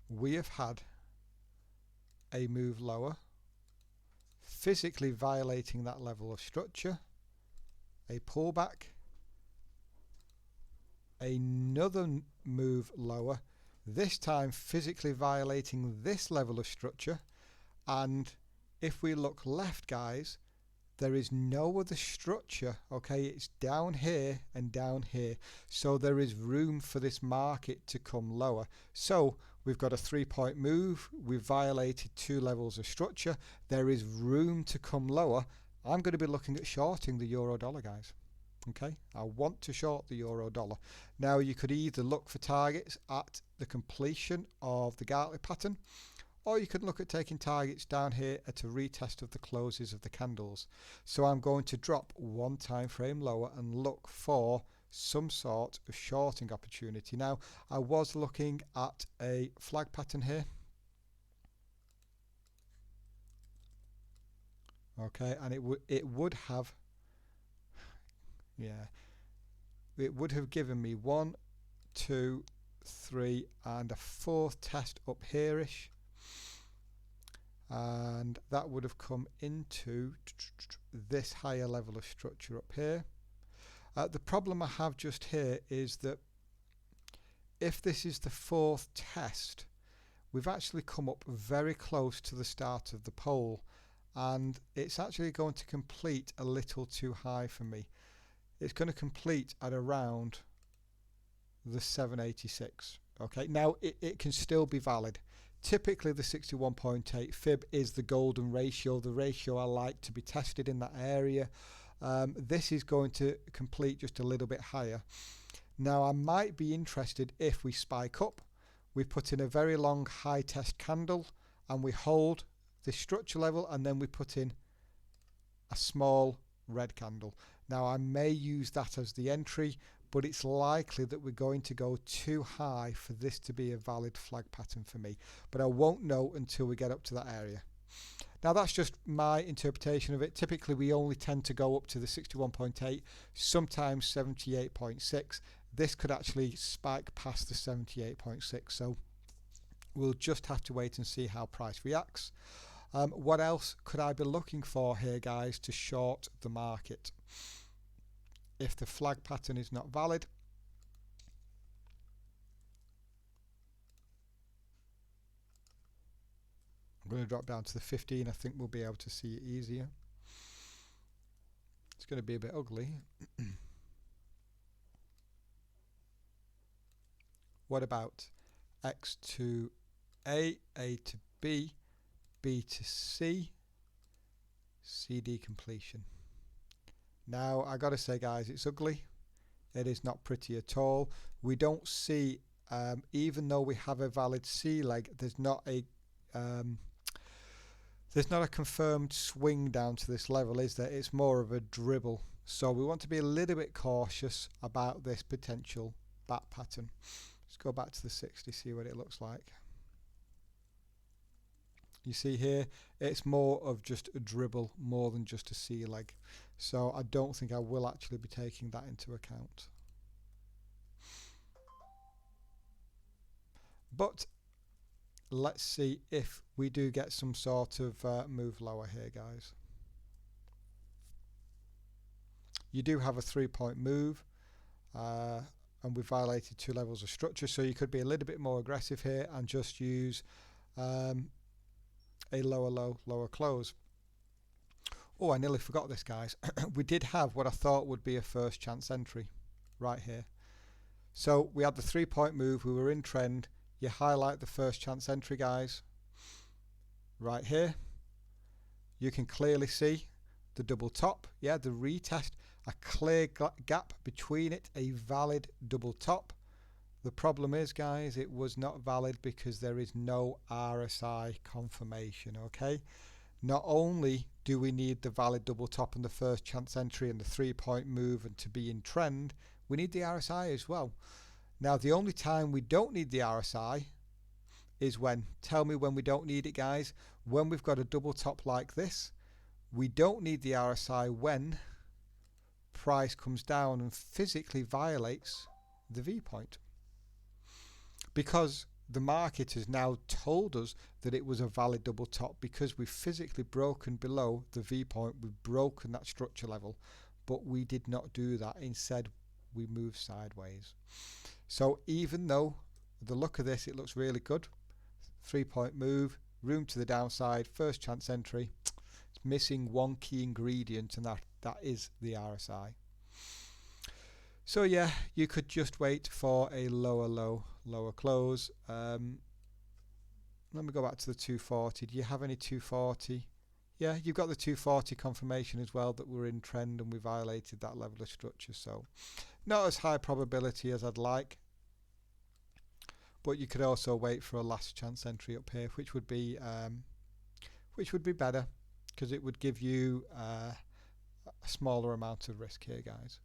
we have had a move lower, physically violating that level of structure, a pullback, another move lower, this time physically violating this level of structure. And if we look left, guys, there is no other structure, okay, it's down here and down here, so there is room for this market to come lower. So we've got a 3-point move, we've violated 2 levels of structure, there is room to come lower. I'm going to be looking at shorting the euro dollar, guys. Okay, I want to short the euro dollar. Now you could either look for targets at the completion of the Gartley pattern, or you could look at taking targets down here at a retest of the closes of the candles. So I'm going to drop one time frame lower and look for some sort of shorting opportunity. Now I was looking at a flag pattern here, okay, and it would have given me 1, 2, 3 and a 4th test up here-ish, and that would have come into this higher level of structure up here. The problem I have just here is that if this is the 4th test, we've actually come up very close to the start of the pole, and it's actually going to complete a little too high for me. It's going to complete at around the 786. Okay, now it can still be valid. Typically the 61.8 fib is the golden ratio, the ratio I like to be tested in that area. This is going to complete just a little bit higher. Now I might be interested if we spike up, we put in a very long high test candle and we hold this structure level, and then we put in a small red candle. Now I may use that as the entry, but it's likely that we're going to go too high for this to be a valid flag pattern for me, but I won't know until we get up to that area. Now that's just my interpretation of it. Typically we only tend to go up to the 61.8, sometimes 78.6. This could actually spike past the 78.6, so we'll just have to wait and see how price reacts. What else could I be looking for here, guys, to short the market? If the flag pattern is not valid, I'm going to drop down to the 15. I think we'll be able to see it easier. It's going to be a bit ugly. What about X to A, A to B, B to C, CD completion? Now I gotta say, guys, it's ugly. It is not pretty at all. We don't see, even though we have a valid C leg, there's not a confirmed swing down to this level, is there? It's more of a dribble. So we want to be a little bit cautious about this potential bat pattern. Let's go back to the 60, see what it looks like. You see here, it's more of just a dribble more than just a C leg. So I don't think I will actually be taking that into account. But let's see if we do get some sort of move lower here, guys. You do have a 3-point move, and we violated 2 levels of structure, so you could be a little bit more aggressive here and just use a lower low, lower close. Oh, I nearly forgot this, guys. We did have what I thought would be a first chance entry right here. So we had the 3-point move, we were in trend. You highlight the first chance entry, guys, right here. You can clearly see the double top, yeah, the retest, a clear gap between it, a valid double top. The problem is, guys, it was not valid because there is no RSI confirmation, okay? Not only do we need the valid double top and the first chance entry and the 3-point move and to be in trend, we need the RSI as well. Now, the only time we don't need the RSI is when. Tell me when we don't need it, guys. When we've got a double top like this, we don't need the RSI when price comes down and physically violates the V point. Because the market has now told us that it was a valid double top, because we've physically broken below the V point, we've broken that structure level, but we did not do that. Instead, we moved sideways. So even though the look of this, it looks really good, 3-point move, room to the downside, first chance entry, it's missing one key ingredient, and that is the RSI. So yeah, you could just wait for a lower low, lower close. Let me go back to the 240. Do you have any 240? Yeah, you've got the 240 confirmation as well that we're in trend and we violated that level of structure. So not as high probability as I'd like, but you could also wait for a last chance entry up here, which would be better, because it would give you a smaller amount of risk here, guys.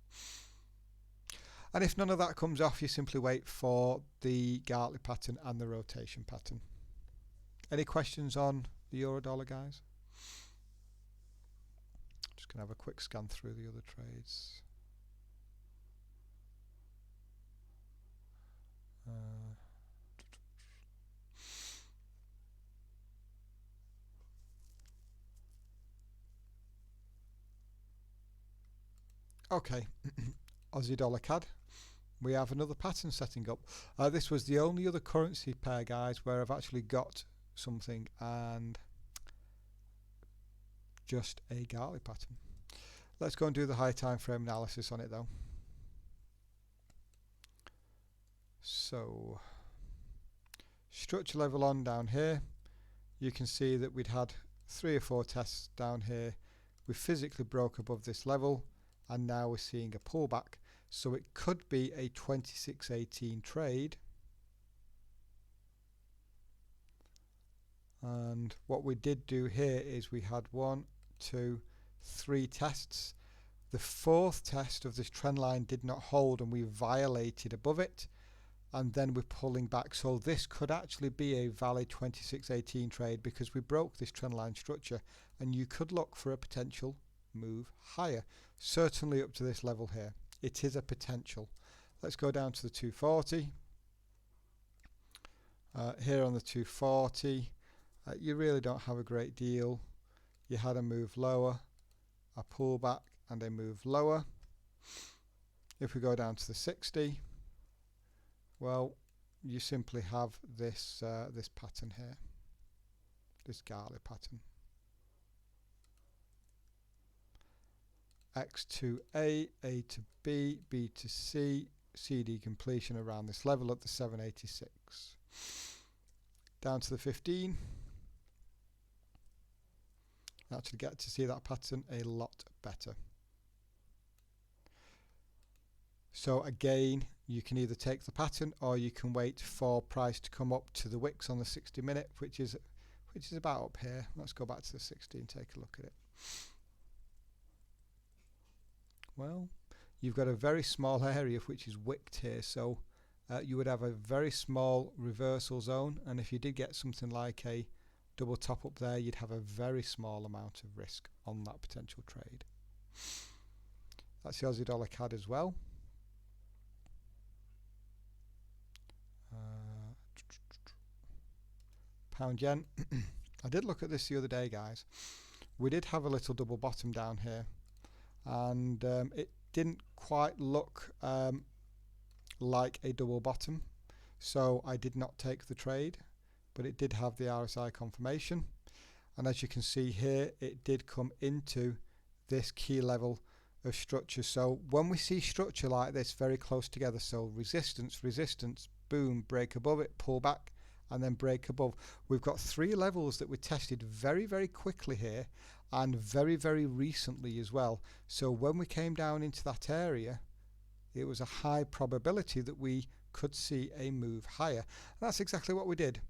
And if none of that comes off, you simply wait for the Gartley pattern and the rotation pattern. Any questions on the euro dollar, guys? Just going to have a quick scan through the other trades. Okay, Aussie dollar CAD. We have another pattern setting up. This was the only other currency pair, guys, where I've actually got something, and just a Gartley pattern. Let's go and do the high time frame analysis on it though. So structure level on down here, you can see that we'd had 3 or 4 tests down here. We physically broke above this level, and now we're seeing a pullback. So it could be a 26.18 trade. And what we did do here is we had 1, 2, 3 tests. The 4th test of this trend line did not hold, and we violated above it, and then we're pulling back. So this could actually be a valid 26.18 trade, because we broke this trend line structure, and you could look for a potential move higher, certainly up to this level here. It is a potential. Let's go down to the 240. Here on the 240, you really don't have a great deal. You had a move lower, a pullback, and a move lower. If we go down to the 60, well, you simply have this this pattern here, this Gartley pattern. X to A to B, B to C, CD completion around this level at the 786. Down to the 15. Actually get to see that pattern a lot better. So again, you can either take the pattern, or you can wait for price to come up to the wicks on the 60-minute, which is about up here. Let's go back to the 60 and take a look at it. Well, you've got a very small area which is wicked here, so you would have a very small reversal zone, and if you did get something like a double top up there, you'd have a very small amount of risk on that potential trade. That's the Aussie dollar CAD as well. Pound yen. I did look at this the other day, guys. We did have a little double bottom down here, and it didn't quite look like a double bottom, so I did not take the trade, but it did have the RSI confirmation, and as you can see here, it did come into this key level of structure. So when we see structure like this very close together, so resistance, resistance, boom, break above it, pull back, and then break above, we've got 3 levels that we tested very, very quickly here, and very, very recently as well. So when we came down into that area, it was a high probability that we could see a move higher. And that's exactly what we did.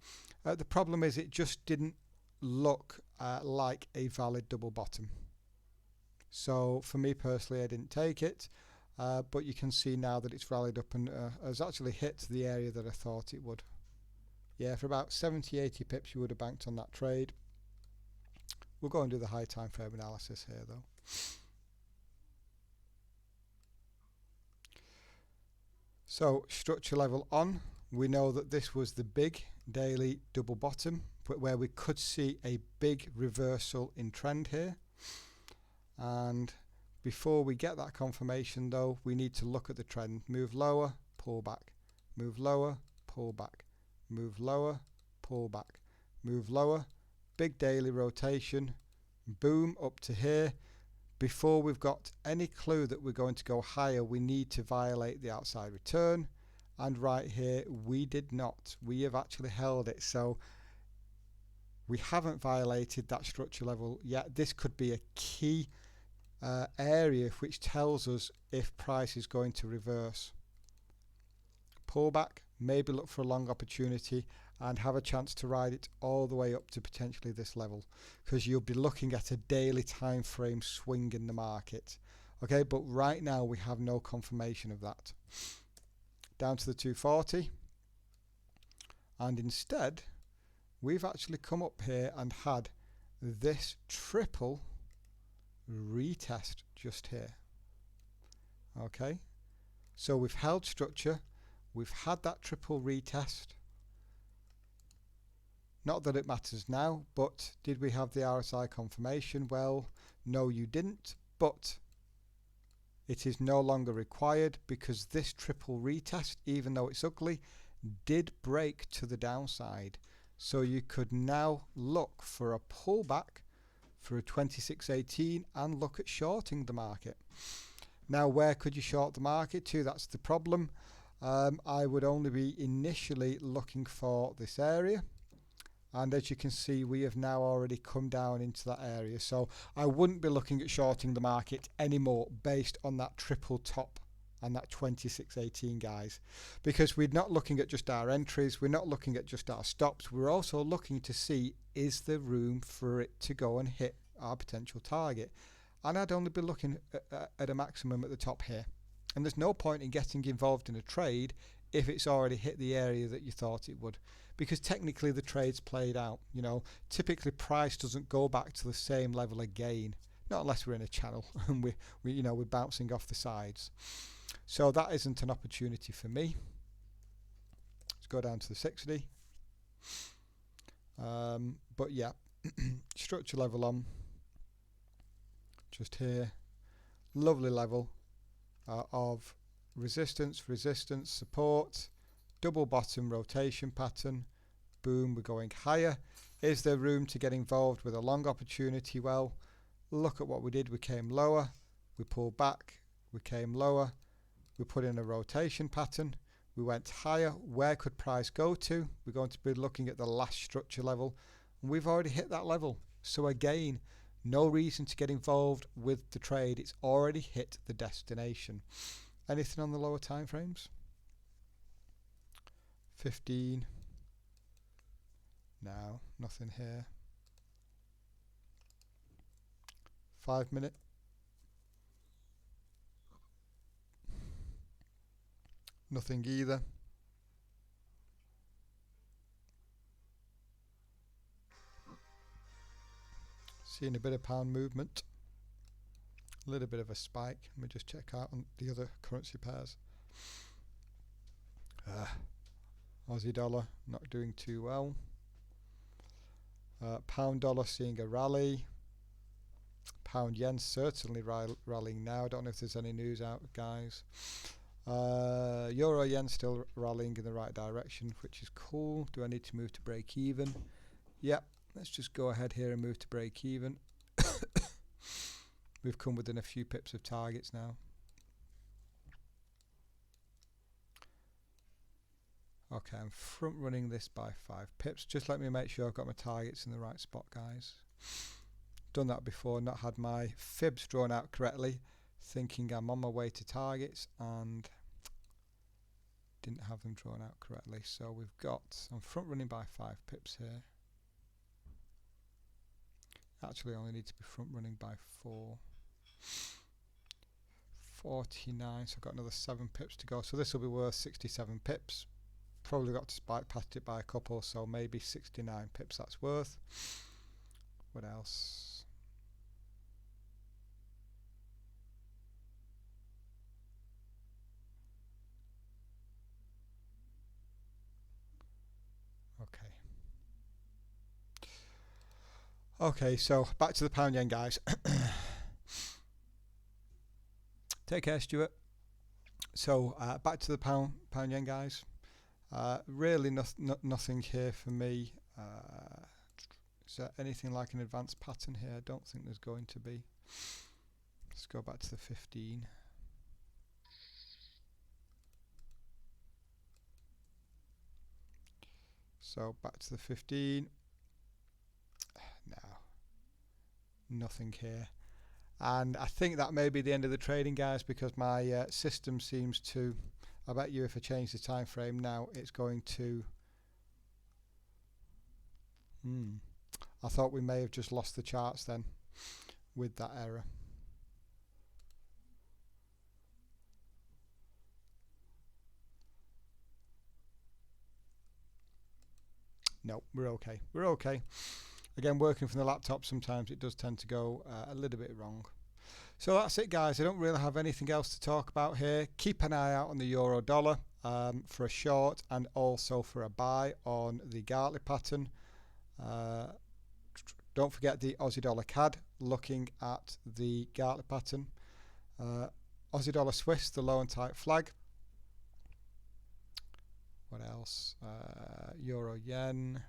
The problem is it just didn't look like a valid double bottom. So for me personally, I didn't take it, but you can see now that it's rallied up and has actually hit the area that I thought it would. Yeah, for about 70-80 pips you would have banked on that trade. We'll go and do the high time frame analysis here though. So structure level on, we know that this was the big daily double bottom, but where we could see a big reversal in trend here. And before we get that confirmation though, we need to look at the trend. Move lower, pull back. Move lower, pull back. Move lower, pull back. Move lower, big daily rotation, boom up to here. Before we've got any clue that we're going to go higher, we need to violate the outside return. And right here, we did not. We have actually held it. So we haven't violated that structure level yet. This could be a key area which tells us if price is going to reverse. Pull back, maybe look for a long opportunity and have a chance to ride it all the way up to potentially this level, because you'll be looking at a daily time frame swing in the market. Okay, but right now we have no confirmation of that. Down to the 240, and instead we've actually come up here and had this triple retest just here. Okay, so we've held structure, we've had that triple retest. Not that it matters now, but did we have the RSI confirmation? Well, no, you didn't, but it is no longer required because this triple retest, even though it's ugly, did break to the downside. So you could now look for a pullback for a 2618 and look at shorting the market. Now, where could you short the market to? That's the problem. I would only be initially looking for this area. And as you can see, we have now already come down into that area. So I wouldn't be looking at shorting the market anymore based on that triple top and that 2618, guys. Because we're not looking at just our entries. We're not looking at just our stops. We're also looking to see, is there room for it to go and hit our potential target? And I'd only be looking at a maximum at the top here. And there's no point in getting involved in a trade if it's already hit the area that you thought it would, because technically the trade's played out. You know, typically price doesn't go back to the same level again, not unless we're in a channel and we're bouncing off the sides. So that isn't an opportunity for me. Let's go down to the 60. But yeah, structure level on, just here, lovely level of resistance, support, double bottom rotation pattern, boom, we're going higher. Is there room to get involved with a long opportunity? Well, look at what we did. We came lower, we pulled back, we came lower, we put in a rotation pattern, we went higher. Where could price go to? We're going to be looking at the last structure level, and we've already hit that level. So again, no reason to get involved with the trade. It's already hit the destination. Anything on the lower time frames? 15. No, nothing here. 5 minute. Nothing either. Seeing a bit of pound movement. A little bit of a spike. Let me just check out on the other currency pairs. Aussie dollar not doing too well. Pound dollar seeing a rally. Pound yen certainly rallying now. I don't know if there's any news out, guys. Euro yen still rallying in the right direction, which is cool. Do I need to move to break even? Yep, let's just go ahead here and move to break even. We've come within a few pips of targets now. Okay, I'm front running this by 5 pips. Just let me make sure I've got my targets in the right spot, guys. Done that before, not had my fibs drawn out correctly, thinking I'm on my way to targets and didn't have them drawn out correctly. So we've got, I'm front running by 5 pips here. Actually, I only need to be front running by 4. 49, so I've got another 7 pips to go. So this will be worth 67 pips. probably got to past it by a couple, so maybe 69 pips that's worth. What else? Okay, so back to the pound yen, guys. Take care, Stuart. So back to the pound yen, guys. Really nothing here for me. Is there anything like an advanced pattern here? I don't think there's going to be. Let's go back to the 15. So back to the 15. No, nothing here. And I think that may be the end of the trading, guys, because my system seems to, I bet you if I change the time frame now, it's going to, I thought we may have just lost the charts then with that error. No, we're okay. We're okay. Again, working from the laptop, sometimes it does tend to go a little bit wrong. So that's it, guys. I don't really have anything else to talk about here. Keep an eye out on the euro dollar for a short and also for a buy on the Gartley pattern. Don't forget the Aussie dollar CAD, looking at the Gartley pattern. Aussie dollar Swiss, the low and tight flag. What else? Euro yen.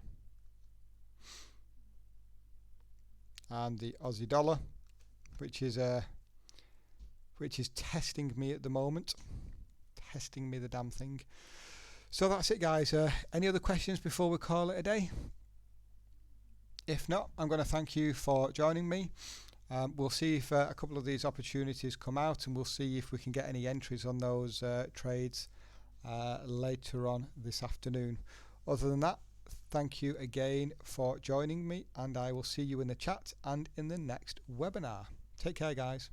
And the Aussie dollar, which is testing me at the moment. Testing me the damn thing. So that's it, guys. Any other questions before we call it a day? If not, I'm going to thank you for joining me. We'll see if a couple of these opportunities come out, and we'll see if we can get any entries on those trades later on this afternoon. Other than that, thank you again for joining me, and I will see you in the chat and in the next webinar. Take care, guys.